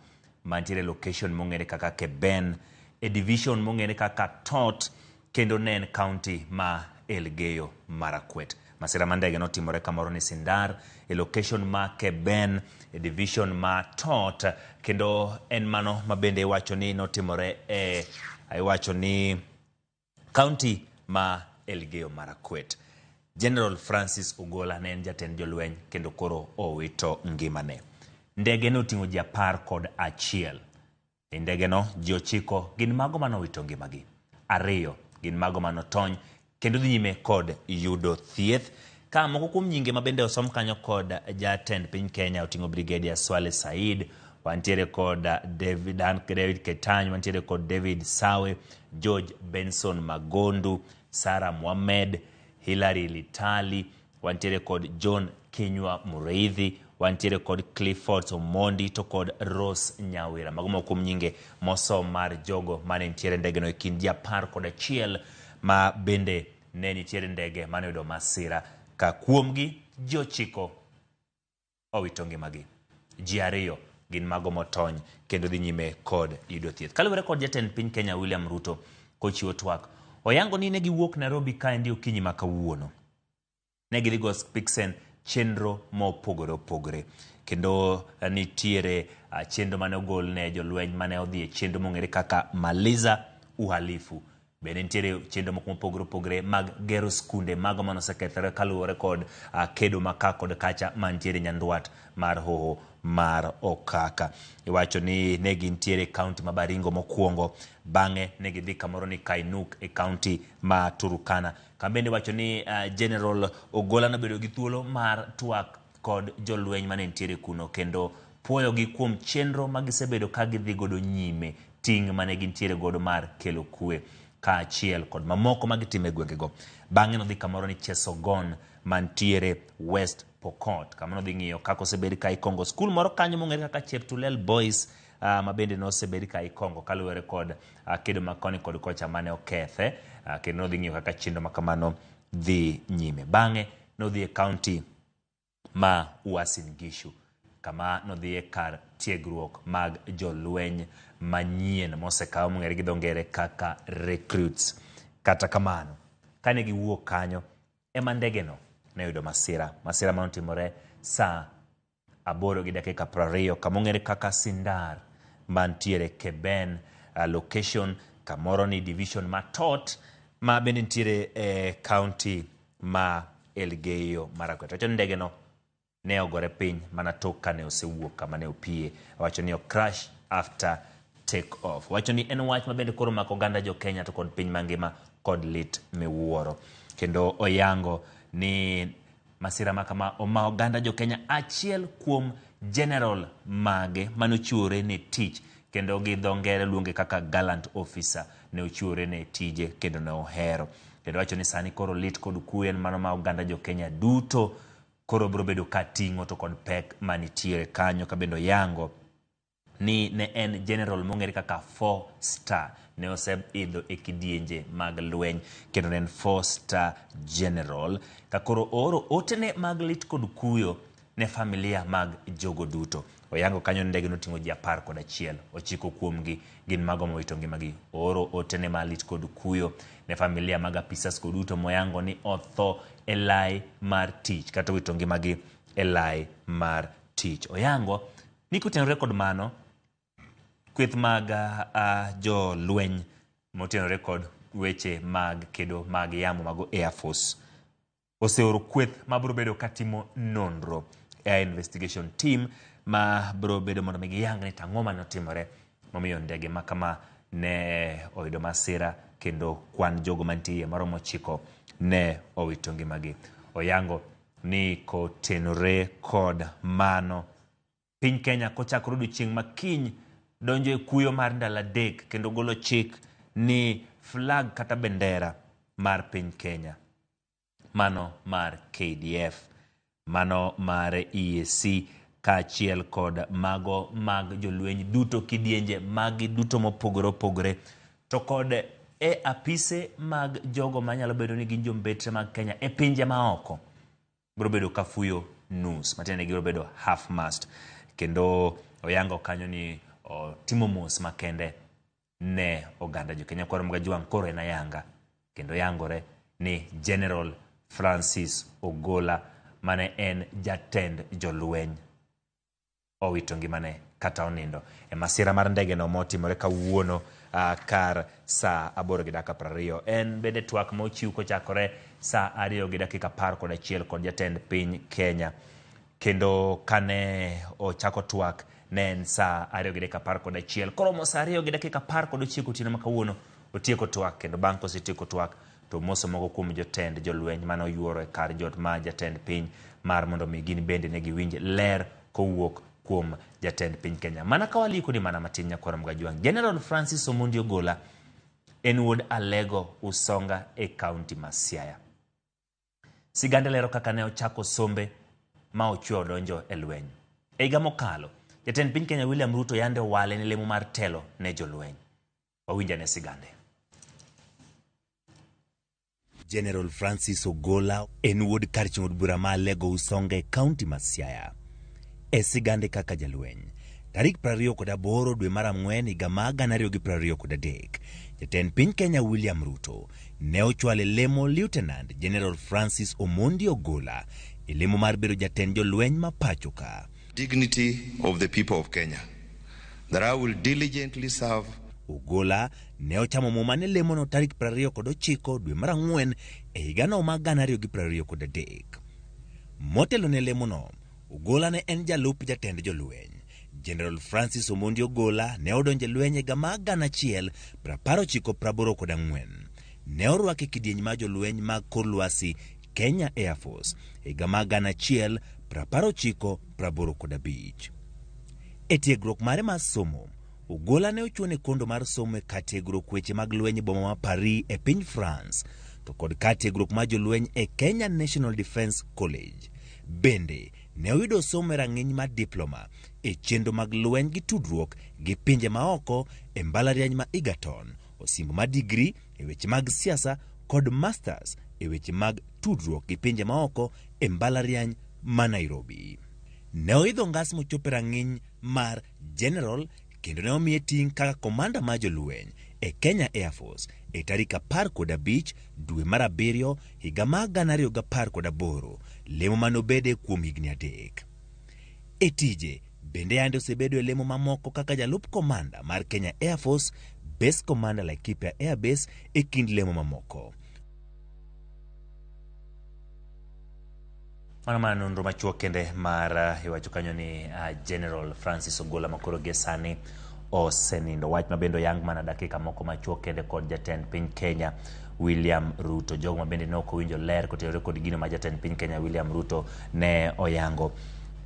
mantiere location mong'ere kaka Keben, e division mong'ere kaka Tot, kendo ne en county ma Elgeyo Marakwet. Masira mar ndege notimore kamoro ni Sindar, e location ma Keben, e division ma Tot, kendo en mano mabende iwacho ni notimore iwacho ni county ma Elgeyo Marakwet. General Francis Ogola ne en jatend jolweny kendo koro owito ngimane. Ndege no oting'o ji 11. E ndege no ji 9 gin mago manowito ngimagi, 2 gin mago manotony kendo dhi nyime kod yudo thieth. Ka moko kuom nyinge mabende osom kanyo kod jatend piny Kenya oting'o Brigadier Swale Said, wantiere kod David Ketany, wantiere kod David Sawe, George Benson Magondu, Sarah Mohamed, Hilary Litali, wantiere kod John Kinyua Mureithi, wantiere kod Clifford Omondi to kod Rose Nyawira. Mago kuom nyinge mosom mar jogo mane nitiere ndege no e kind ji 11 ma bende ne nitiere ndege mane oyudo masira, ka kuomgi ji 9 owito ngimagi, ji 2 gin mago motony kendo dhi nyime kod yudo thieth. Kaluwore kod jatend piny Kenya William Ruto kochiwo twak, oyango ni ne giwuok Nairobi kaendi okinyi ma kawuono. Ne gidhi go Spixen chenro mopogore opogore, kendo nitiere chenro mane ogol ne jolweny mane odhi e chenro mong'ere kaka Maliza Uhalifu. Bende nitiere chenro moko mopogore opogore mag gero skunde mago manosekethore kaluwore kod kedo maka kod kacha mantiere nyandwat mar hoho mar Okaka. Iwacho ni ne gintiere county ma Baringo mokwongo, bang'e ne gidhi kamoro ni Kainuk e county ma Turukana. Kambende wacho ni General Ogola nobedo gi thuolo mar twak kod jolweny mane nitiere kuno, kendo puoyo gi kuom chenro magisebedo ka gidhi godo nyime, ting' mane gintiere godo mar kelo kwe kaachiel kod mamoko magitime gwengego. Bang'e nodhi kamoro ni Chesogon mantiere West Pokot, kama nodhi ng'iyo kako osebedi ka ikongo skul moro kanyo mong'ere kaka Cheptulel Boys, mabende nosebedi ka ikongo kaluwore kod kedo makoni kod kocha mane okethe, kendo nodhi ng'iyo kaka chenro makamano dhi nyime. Bang'e nodhi e county ma Uasin Gishu, kama nodhi e kar tiegruok mag jolweny manyien mosekaw mong'ere gi dho ngere kaka recruits. Kata kamano, kane giwuok kanyo ema ndege no ne yudo masira manotimore saa 8:20 kama ong'ere kaka Sindar mantiere Keben, location kamoro ni division ma Tot, ma bende nitiere county ma Elgeyo Marakwet. Wacho ndege no ne ogore piny mana tok kane osewuok kama ne opie. Wacho ni o crash after take off. Wacho ni en wach mabende koro mako oganda jo Kenya to kod piny mangima kod lit miwuoro, kendo oyango ni masira makama oma oganda jo Kenya achiel kuom general mage manochiwore ne tich, kendo gi dho ngere luonge kaka gallant officer, ne ochiwore ne tije kendo ne ohero. Kendo wacho ni sani koro lit kod kuyen mano ma oganda jo Kenya duto koro bro bedo kating'o to kod pek manitiere kanyo. Kabendo yango ni ne en general mong'ere kaka 4 star, ne oseidho e kidienje mag lweny, kendo ne en 4 star general, ka koro oro otene mag lit kod kuyo ne familia mag jogo duto. Oyango kanyo ndege noting'o ji 11, 9 kuomgi gin mago mowito ngimagi. Oro otene mag lit kod kuyo ne familia mag apisas kod duto moyango ni otho e lai mar tich kata wito ngimagi e lai mar tich. Oyango ni kutenore kod mano, kweth mag jolweny motenore kod weche mag kedo mag yamo mago Air Force oseoro kweth ma bro bedo katimo nonro e investigation team ma bro bedo mondo migi yang ni tang'o manotimore momiyo ndege makama ne oyudo masira kendo kwan jogo mantie maromo 9 ne owito ngimagi. Oyango ni kotenore kod mano, piny Kenya kochakore odiechieng' makiny donjo e kuyo mar ndalo 3 kendo golo chik ni flag kata bendera mar piny Kenya, mano mar KDF, mano mar EAC, kaachiel kod mago mag jolweny duto kidienje magi duto mopogore opogore, to kod e apise mag jogo manyalo bedo ni gin jombetre mag Kenya e pinje maoko, biro bedo kafuyo nus, matiende biro bedo half mast. Kendo oyango kanyo ni timo mos makende ne oganda jo Kenya kwaro mga juang koro en ayanga, kendo yangore ni General Francis Ogola mane en jatend jolweny owito ngimane kata onindo e masira mar ndege no motimore kawuono kar saa 8:20. En bende twak mochiw kochakore saa 2:11 kod jatend piny Kenya, kendo kane ochako twak ne en saa 2:11 koromo saa 2:19 otieno ma kawuono otieko twak, kendo bang' kosetieko twak to moso moko kuom jotend jolweny mane oyuoro e kar jot ma jatend piny mar mondo mi gin bende ne giwinj ler kowuok kuom jatend piny Kenya. Mana kawaliko ni mana matin nyakwaro mga juang, General Francis Omondi Ogola en wuod Alego Usonga e kaunti ma Siaya. Sigande lero kaka ne ochako sombe ma ochwe donjo e lweny. E higa mokalo, jatend piny Kenya William Ruto yande wale ne lemo mar telo ne jolweny. Wawinja ne sigande. General Francis Ogola en wuod kar chung'od bura ma Alego Usonga e kaunti ma Siaya. E sigande kaka jalweny, tarik 28 dwe mar Ang'wen higa ma 2023, jatend piny Kenya William Ruto ne ochwale lemo Lieutenant General Francis Omondi Ogola e lemo mar bedo jatend jolweny ma pacho ka. Dignity of the people of Kenya, that I will diligently serve. Ogola ne ochamo muma ne lemo no tarik 29 dwe mar Ang'wen e higa no ma 2023. Motelo ne lemo no, Ogola ne en jalup jatend jolweny. General Francis Omondi Ogola ne odonje lweny e gama 1984. Ne orwake kidieny ma jolweny mag kor lwasi Kenya Air Force e gama 1985. E tiegruok mare mar somo, Ogola ne ochuone kondo mar somo e katiegruok weche mag lweny boma ma Paris e piny France, to kod katiegruok ma jolweny e Kenya National Defence College. Bende ne oyudo somo rang'iny mar diploma e chenro mag lweny gi tudruok gi pinje maoko e mbalariany ma Egerton, osimbo mar digri e weche mag siasa kod masters e weche mag tudruok gi pinje maoko e mbalariany ma Nairobi. Ne oidho ngas mochopo rang'iny mar general, kendo ne omiye ting' kaka komanda mar jolweny e Kenya Air Force e tarik 15 dwe mar 7 higa ma 2018, lemo manobede kuom higni 3. E tije bende yande osebedo e lemo mamoko kaka jalup komanda mar Kenya Air Force, Base Commander Laikipia Air Base e kind lemo mamoko. Mana nonro machuok kende mar iwacho kanyo ni General Francis Ogola makoro gesani osenindo. Wach mabendo yang mana dakika moko machuok kende kod jatend piny Kenya William Ruto. Jogo mabende ne ok owinjo ler kotenore kod gino ma jatend piny Kenya William Ruto ne oyango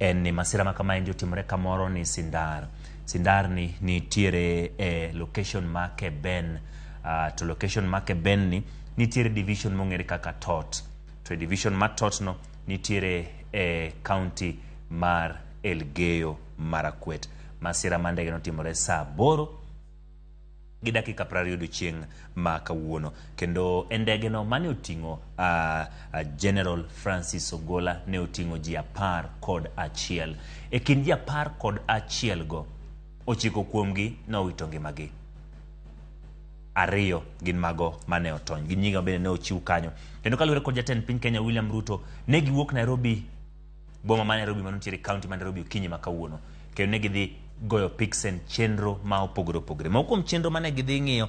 en ni masira ma kama otimore kamoro ni Sindar. Sindar ni nitiere e location ma Keben, to location ma Keben ni nitiere division mong'ere kaka Tot. To division ma Tot no nitiere e county mar Elgeyo Marakwet. Masira mandege no timore saa 8:20 ma kawuono, kendo endege no mane oting'o General Francis Ogola ne oting'o ji 11. E kind ji 11 go, 9 kuomgi nowito ngimagi. 2 gin mago mane otony, gin nyinga bende ne ochiw kanyo. Kendo kaluwore kod jatend piny Kenya William Ruto, ne giwuok Nairobi, boma ma Nairobi manutiere kaunti ma Nairobi okinyi ma kawuono, kendo ne gidhi goyo piksen chenro ma opogore opogore. Moko kuom chenro mane gidhi ng'iyo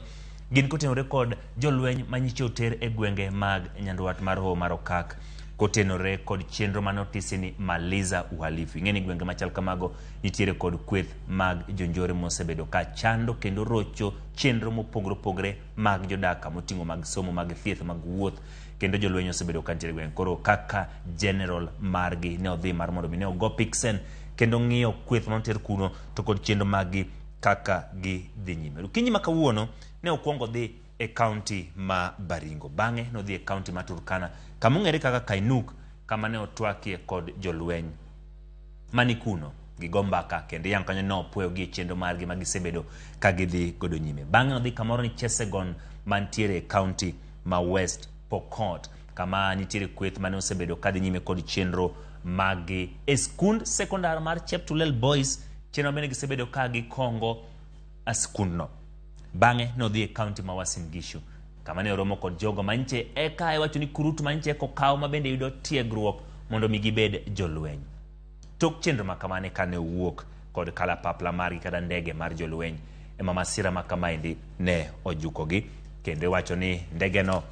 gin kotenore kod jolweny manyicho oter e gwenge mag nyandwat mar Hoho mar Okak kotenore kod chenro manotisi ni maliza uhalifu. Ing'eni gwenge machal kamago nitiere kod kweth mag jonjore mosebedo ka chando kendo rocho chenro mopogore opogore mag jodaka moting'o mag somo, mag thieth, mag wuoth, kendo jolweny osebedo ka nitiere gwenge. Koro kaka general margi ne odhi mar mondo ne ogo piksen kendo ng'iyo kweth mantiere kuno to kod chenro magi kaka gi dhi nyime. Rukinyi ma kawuono ne okwongo dhi e kaunti ma Baringo, bang'e no dhi e kaunti ma Turkana kama ong'ere kaka Kainuk, kama ne otwakie kod jolweny mani kuno gi gombaka kendo yang kanyo no puoyo gi chenro margi ma gisebedo ka gidhi godo nyime. Bang'e no dhi kamoro ni Chesegon mantiere e kaunti ma West Pokot, kama nitiere kweth mane osebedo ka dhi nyime kod chenro magi e skund sekondar mar Cheptulel Boys, chenro bende gisebedo ka gikongo a skundno. Bang'e no dhi e kaunti ma Uasin Gishu, kama ne oromo kod jogo manche eka iwacho ni kurutu manche kokaw ma bende yudo tiegruok mondo mi gibed jolweny. Tok chenro ma kamane kane wuok kod kalapapla margi kata ndege mar jolweny, ema masira ma kamaendi ne ojukogi, kendo iwacho ni ndege no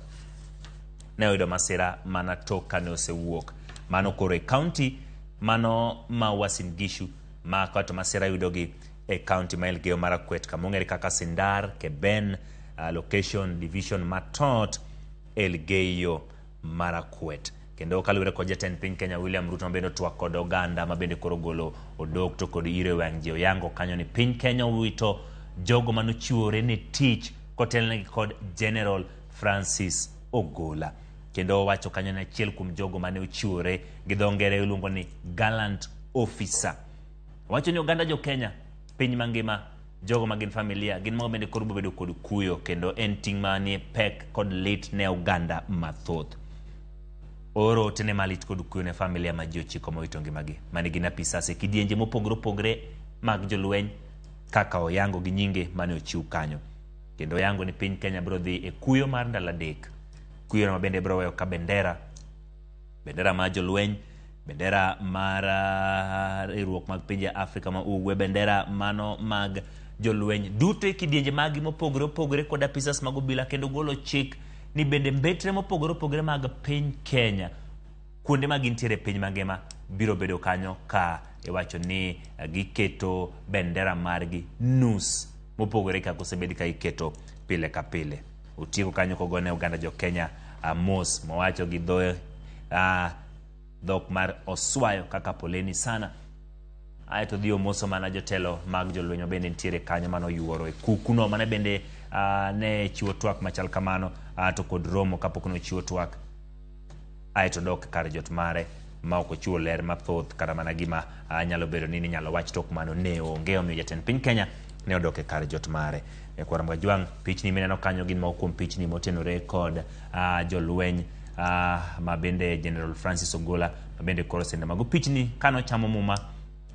ne oyudo masira mana tok kane osewuok. Mano koro e kaunti mano ma Uasin Gishu, ma kato masira yudogi e kaunti ma Elgeyo Marakwet, kama ong'ere kaka Sindar, Keben, location division matot Elgeyo Marakwet. Kendo kaluwore kod jatend piny Kenya William Ruto mabende otwak kod oganda mabende koro golo odok to kod ire wang' ji oyango kanyo ni piny Kenya owito jogo manochiwore ne tich kotelnegi kod General Francis Ogola. Kendo wacho kanyo ni achiel kuom jogo mane ochiwore gi dho ngere iluongo ni gallant officer. Wacho ni oganda jo Kenya piny mangima, jogo magin familia, gin mo bende koro bedo kod kuyo, kendo en ting' manie pek kod lit ne oganda mathoth. Oro tene malit kod kuyo ne familia ma ji ochiko mowito ngimagi, mane gin apisase kidienje mopogore opogore mag jolweny, kaka oyango gi nyinge mane ochiw kanyo. Kendo oyango ni piny Kenya biro dhi e kuyo mar ndalo adek. Kuyo ma bende biro weyo ka bendera ma jolweny, bendera mar riwruok mag pinje Afrika ma ugwe, bendera mano mag jolweny duto e kidienje magi mopogore opogore kod apisas mag obila, kendo golo chik ni bende mbetre mopogore opogore mag piny Kenya kuonde ma gintiere piny mangima biro bedo kanyo, ka iwacho ni giketo bendera margi nus mopogore kaka osebedi ka iketo pile ka pile. Utieko kanyo kogone oganda jo Kenya mos mowacho gi dhok mar oswayo kaka poleni sana. Aeto dhi omoso mana jotelo mag jolwenyo bende nitiere kanyo mano yuoro e kukuno, mane bende ne chiwo twak machal kamano to kod romo kapok no chiwo twak. Aeto dok kar jot mare ma ok ochiwo ler mathoth kata mana gima nyalo bedo ni nyalo wach tok mano ne onge, omiyo jatend piny Kenya ne odoke kar jot mare. E kwara mga juang pichni mineno kanyo gin moko kuom pichni motenore kod jolweny ma bende General Francis Ogola ma bende koro sende mago pichni kano chamo muma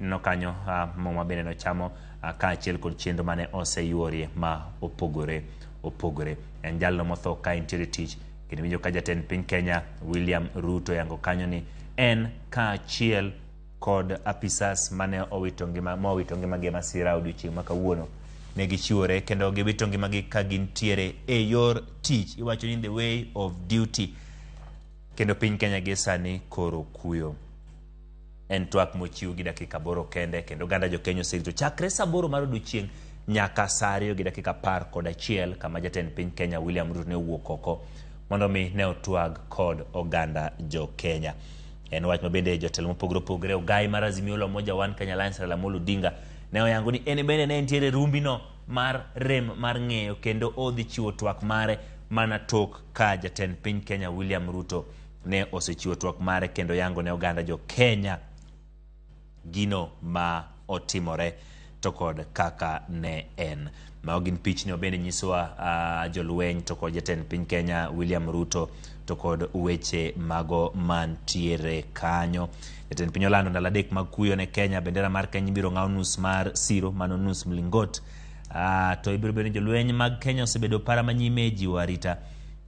no kanyo muma bende no chamo ka achiel kod chenro mane oseyuorie ma opogore. En jalno motho ka intiere tich, kendo winjo ka jatend piny Kenya William Ruto yango kanyo ni en ka achiel kod apisas mane owito ngima gi masira odiochieng' ma kawuono ne gichiwore kendo giwito ngimagi ka gintiere e yor tich, iwacho ni in the way of duty. Kendo piny Kenya gi sani koro kuyo. En twak mochiw gi dakika 8 kende, kendo ganda jo Kenya osirito chakre saa 8 mar odiochieng' nyaka saa 2 gi dakika 11 kama jatend piny Kenya William Ruto ne wuok oko mondo mi ne otwag kod oganda jo Kenya. En wach ma bende jotelo mopogore opogore, Ogai mar Azimio la Umoja One Kenya Alliance Raila Amolo Odinga ne oyango ni en bende ne nitiere rumbino mar rem mar ng'eyo, kendo odhi chiwo twak mare mana tok ka jatend piny Kenya William Ruto ne osechiwo twak mare kendo yango ne oganda jo Kenya gino ma otimore to kod kaka ne en. Ma ogin pichni obende nyisowa jolweny to kod jatend piny Kenya William Ruto to kod weche mago mantiere kanyo. Jatend piny olando ndalo 3 mag kuyo ne Kenya, bendera mar Kenya biro ng'aw nus mar siro, mano nus mlingot. To ibiro bedo jolweny mag Kenya osebedo para manyime jiwo arita,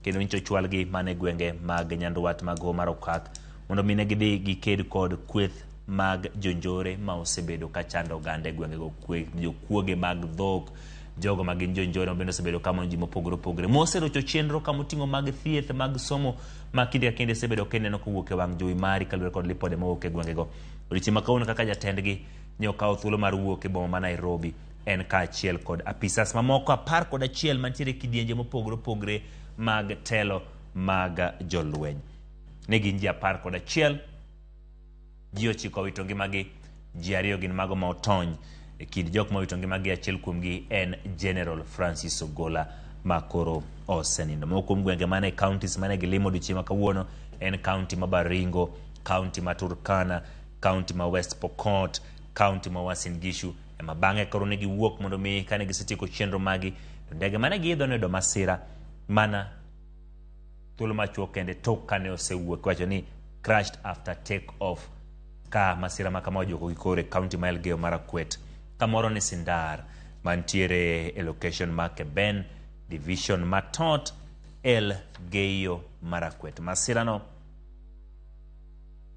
kendo nicho chwalgi mane gwenge mag nyanduat mag mar okak mondo mine gidhi giked kod kweth mag jonjore ma osebedo ka chando oganda gwenge go, jokuoge mag dhok, jogo magin jonjore bende osebedo kama ji mopogore opogore moserocho chenro kama oting'o mag thieth mag somo ma kinde ka kinde osebedo kineno kowuok e wang' jowi mari kaluwore kod lipode mowuok e gwengego. Odiochieng' ma kawuono kaka jatendgi ne okawo thuolo mar wuok e boma ma Nairobi en kaachiel kod apisas mamoko 11 mantiere kidienje mopogore opogore mag telo mag jolweny. Ne gin ji 11, ji 9 owito ngimagi, ji 2 gin mago ma otony. E kind jok ma owito ngimagi achiel kuomgi en General Francis Ogola ma koro osenindo. Moko kuom gwenge mane counties mane gilimo odiochieng' ma kawuono en county ma Baringo, county ma Turkana, county ma West Pokot, county ma Uasin Gishu. Ema bang'e koro ne giwuok mondo mi kane gisetieko chenro magi to ndege mane giidho ne do masira mana thuolo machuok kende tok kane osewuok, wacho ni crashed after take off. Ka masira ma kama ojoko gikore county ma Elgeyo Marakwet, kamoro ni Sindar mantiere e location ma Keben, division Matot, Elgeyo Marakwet. Masira no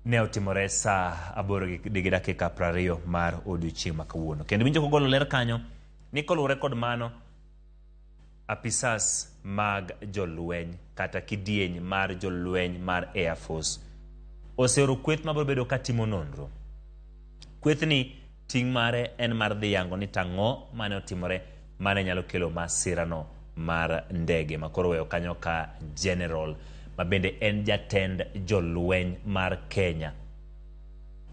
ne otimore saa 8:20 mar odiochieng' ma kawuono. Kendo winjo kogolo ler kanyo ni kolure kod mano apisas mag jolweny kata kidieny mar jolweny mar Air Force oseoro kweth ma bedo ka timo nonro. Kweth ni ting' mare en mar dhi yango ni tang'o mane otimore mane nyalo kelo masira no mar ndege makoro weyo kanyo ka General ma bende en jatend jolweny mar Kenya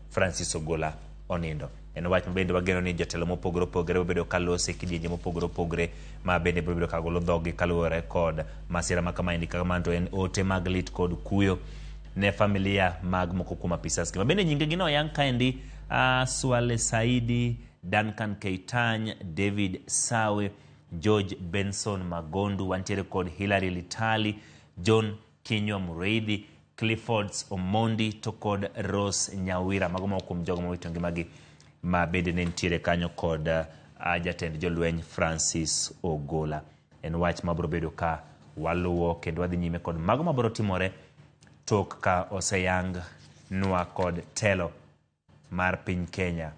Francis Ogola onindo. En wach ma bende wageno ni jotelo mopogore opogore bedo kalose kidienje mopogore opogore ma bende bedo kagolo dhogi kaluwore kod masira ma kama indika kama to en ote mag lit kod kuyo ne familia mag moko kuom apisas ma bende nyinge gino yang kaendi Swale Saidi, Duncan Keitany, David Sawe, George Benson Magondu, wantiere kod Hilary Litali, John Kinywa Mureithi, Cliffords Omondi to kod Rose Nyawira. Mago moko kuom jogo mowito ngimagi ma bende ne ntiere kanyo kod jatend jolweny Francis Ogola. En wach ma biro bedo ka waluwo kendo wadhi nyime kod mago ma biro timore tok ka oseyang nwa kod telo mar piny Kenya.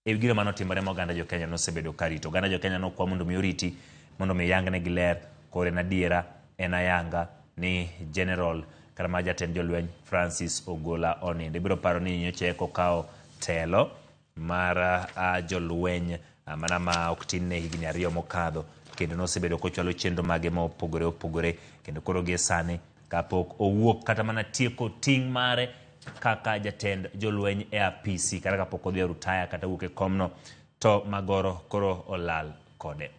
E gino mano timore ma oganda jo Kenya nosebedo karito. Oganda jo Kenya nokwa mondo mi oriti mondo mi yang ne giler kore na diera en ayanga ni General kama jatend jolweny Francis Ogola onindo. Biro paro ni nyoche kokao telo mar jolweny mana ma oktin ne higni 2 mokadho kendo nosebedo kochwalo chenro mage ma opogore opogore kendo koro gie sani kapok owuok kata mana tieko ting' mare kaka jatend jolweny e apisi kata kapok odhi rutaya kata wuok e komno to magoro koro olal kode.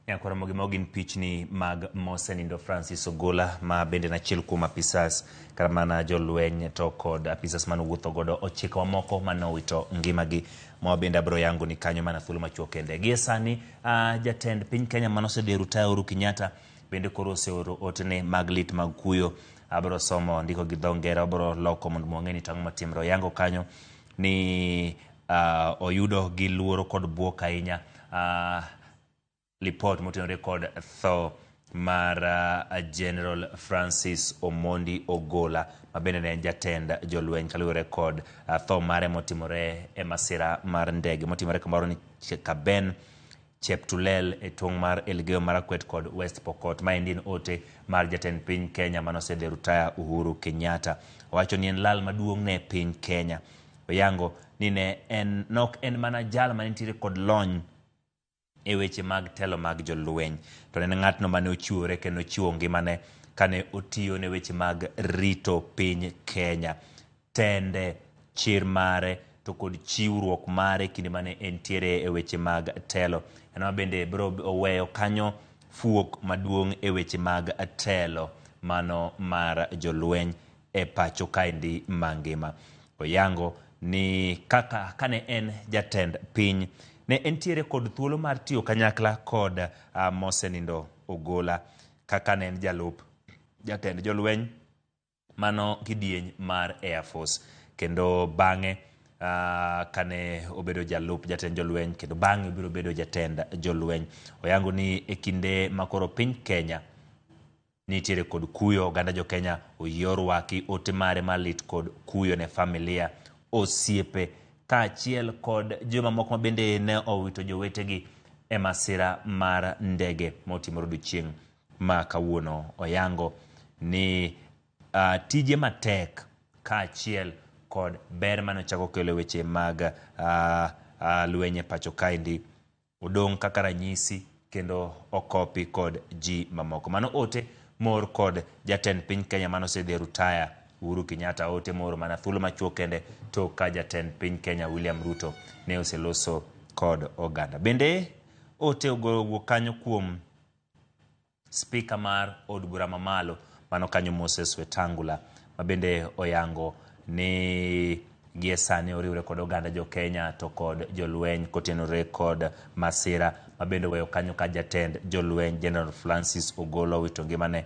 Yankora mogin pichni mag mosenindo Francis Ogola ma bende na chiel kuom apisas karamana jolweny to kod apisas manowuotho godo ochiko moko manowito ngimagi ma bende abro yangu ni kanyo mana thuolo machuok kende. Gie sani jatend piny Kenya manosederu Rutaya Uhuru Kenyatta bende koro oseoro otene mag lit mag kuyo. Abro somo ndiko gi dho ngere, abro loko mondo mwang'e ni tang' matimre. Yango kanyo ni oyudo gi luoro kod buok ahinya report motenore kod tho mar General Francis Omondi Ogola mabende ne jatend jolweny kaluwore kod tho mare motimore e masira mar ndege motimore kamoro ni Kaben Cheptulel e tong' mar Elgeyo Marakwet kod West Pokot. Ma endin ote mar jatend piny Kenya manosederu Rutaya Uhuru Kenyatta. Owacho ni en lal maduong' ne piny Kenya. Oyango ni ne nok en mana jal manitiere kod lony e weche mag telo mag jolweny, to ne ng'atno mane ochiwore kendo ochiwo ngimane kane otiyo ne weche mag rito piny Kenya. Tende, chir mare to kod chiwruok mare kinde mane entiere e weche mag telo ena bende bro oweyo kanyo fuok maduong' e weche mag telo mano mar jolweny e pacho kaendi mangima. Oyango ni kaka kane en jatend piny ne entiere kod thuolo mar tiyo kanyakla kod mosenindo Ogola kaka ne en jalup jatend jolweny mano kidieny mar Air Force, kendo bang'e kane obedo jalup jatend jolweny kendo bang'e obiro bedo jatend jolweny. Oyango ni e kinde makoro piny Kenya nitiere kod kuyo, oganda jo Kenya oyior waki ote mare malit kod kuyo ne familia, osiepe kaachiel kod joma moko mabende ne owito jowetegi e masira mar ndege motimore odiochieng' ma kawuono. Oyango ni tije matek kaachiel kod ber manochako kelo weche mag lwenye pacho kaendi odong' kaka ranyisi kendo okopi kod ji mamoko. Mano ote mor kod jatend piny Kenya manosederu Rutaya Uhuru Kenyatta, ote moro mana thuolo machuok kende to ka jatend piny Kenya William Ruto ne oseloso kod oganda. Bende ote ogolo kanyo kuom spika mar od bura mamalo mano kanyo Moses Wetangula mabende oyango ni gie sani oriwre kod oganda jo Kenya to kod jolweny kotenore kod masira mabende weyo kanyo ka jatend jolweny General Francis Ogola wito ngimane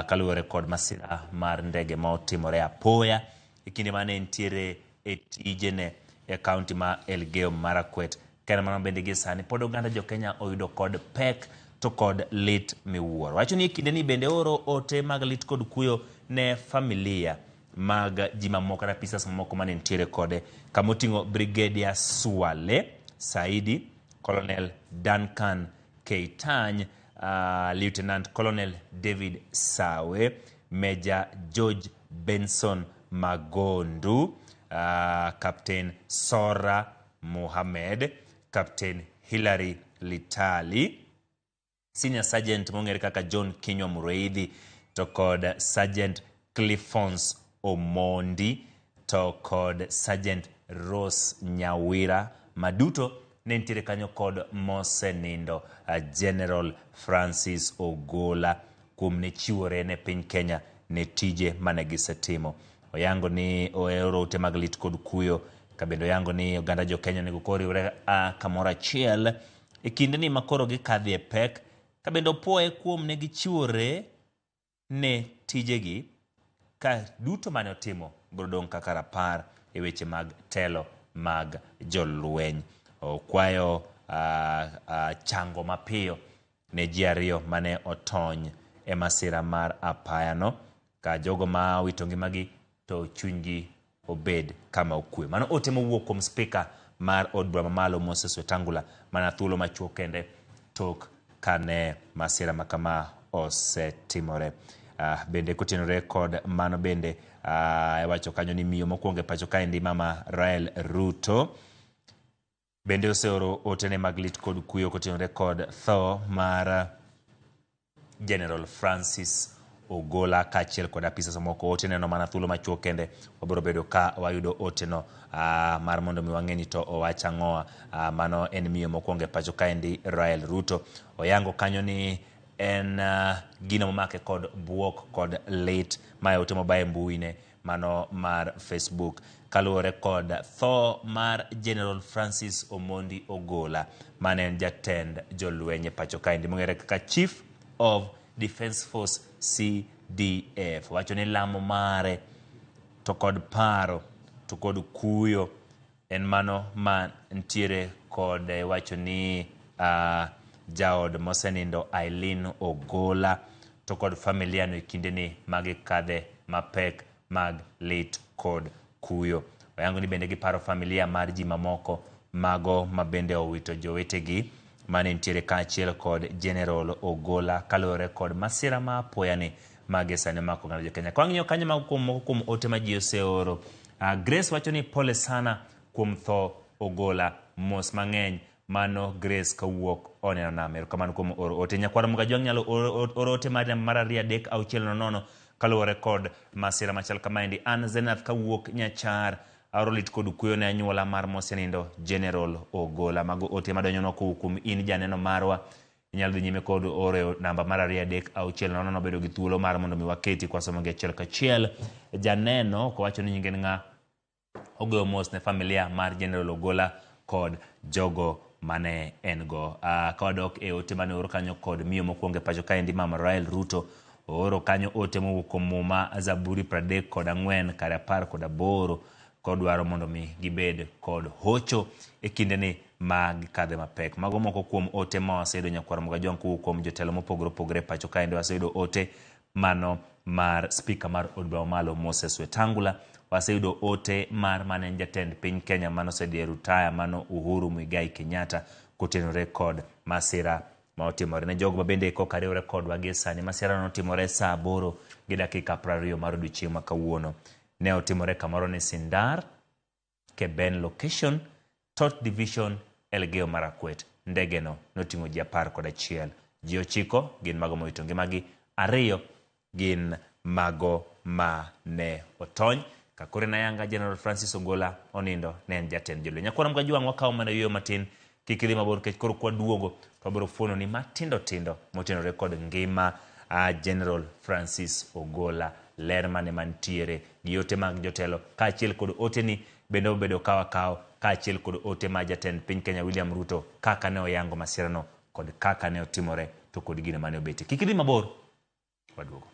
kaluwore kod masira mar ndege ma otimore apoya e kinde mane entiere e tijene e kaunti ma Elgeyo Marakwet. Kendo mano bende gie sani pod oganda jo Kenya oyudo kod pek to kod lit miwuoro. Wacho ni kinde ni bende oro ote mag lit kod kuyo ne familia mag ji mamoko na pisas mamoko mane entiere kode kamoting'o Brigadier Swale Saidi, Colonel Duncan Keitany, Lieutenant Colonel David Sawe, Major George Benson Magondu, Captain Sora Mohamed, Captain Hilary Litali, Senior Sergeant mong'ere kaka John Kinywa Mureithi to kod Sergeant Cliffons Omondi to kod Sergeant Rose Nyawira maduto ne ntiere kanyo kod mosenindo General Francis Ogola kuom ne chiwore ne piny Kenya ne tije mane gisetimo. Oyango ni oero ute mag lit kod kuyo kabendo yango ni oganda jo Kenya nego koriwre kamoro achiel e kinde ni makoro gikadhi e pek kabendo poe kuom ne gichiwore ne tijegi ka duto mane otimo brodong' kaka rapar e weche mag telo mag jolweny. Okwayo chango mapiyo ne ji ariyo mane otony e masira mar apayano ka jogo ma wito ngimagi to chunygi obed kama okwe. Mano ote mowuok kuom spika mar od bura mamalo Moses Wetangula mana thuolo machuok kende tok kane masira makama osetimore. Bende kotenore kod mano bende wacho kanyo ni miyo mokwongo e pacho kaendi Mama Rael Ruto bende oseoro otene mag lit kod kuyo kotenore kod tho mar General Francis Ogola kachiel kod apisa moko ote neno mana thuolo machuok kende wabiro bedo ka wayudo ote no mar mondo mi wang'eni to owacha ng'oa mano en miyo mokwongo pacho kaendi Rael Ruto oyango kanyo ni en gino momake kod buok kod lit ma ote mobaye mbuine mano mar Facebook kaluwore kod tho mar General Francis Omondi Ogola mane en jatend jolwenye pacho kaendi mong'ere kaka Chief of Defence Force CDF wacho ni lamo mare to kod paro to kod kuyo en mano ma ntiere kod wacho ni jaod mosenindo Aileen Ogola to kod familia no kinde ni magi kadhe mapek mag lit kod kuyo oyango ni bende gi paro familia mar ji mamoko mago mabende owito jowetegi mane ntiere kachiel kod General Ogola kalore kod masira ma apoyani mage sane mako ng'ado Kenya. Kwa ng'iyo kanyo mag kuom ote ma ji oseoro. Grace wacho ni pole sana kuom tho Ogola mos mang'eny mano Grace kawuok oneno na kamano kuom oro ote nyakwara mga jwang nyalo oro ote mar 2-3-6-0 kalore kod masira machal kamaendi. An Zenath kawuok Nyachar arolit kod kuyo ne anyuola mar mosenindo General Ogola mago ote madonyono kuom in janeno marwa inyalo dhi nyime kod oro namba mar 2-3-6-0 bedo gi thuolo mar mondo mi waketi kwa somo gi achiel kachiel janeno ko wacho ni nyinge nga ogoyo mos ne familia mar General Ogola kod jogo mane en go kawadok e ote mane oro kanyo kod miyo mokwongo pacho kaendi mama Rael Ruto oro kanyo ote mowuok muma Zaburi 34 kare 10 kod dwaro mondo mi gibed kod hocho e kinde ni mag kadhe mapek mago moko kuom ote ma waseyudo nyakwara mga jwang kuom jotelo mopogore pacho kaendi waseyudo ote mano mar speaker mar od bura malo Moses Wetangula waseyudo ote mar mane jatend piny Kenya mano sedie rutaya mano Uhuru Muigai Kenyatta kotenore kod masira ma otimore ne jogo mabende koka riwore kod wagesani masira no otimore saa 8:20 mar odiechieng' ma kawuono ne otimore kamoro ni Sindar Keben location Tot Division Elgeyo Marakwet ndege no noting'o ji 11 ji 9 gin mago moito ngimagi 2 gin mago ma ne otony kakore na yanga General Francis Ogola onindo ne en jatend jolweny nyakwara mga jwang wakaw mana yuyo matin kikidhi mabor kech koro kwa duogo to biro fuono ni matindo motenore kod ngima General Francis Ogola ler mane mantiere gi ote mag jotelo kaachiel kod ote ni bende obedo kawa kaachiel kod ote ma jatend piny Kenya William Ruto kaka ne oyango masirano kod kaka ne otimore to kod gino mane obete kikidhi mabor waduogo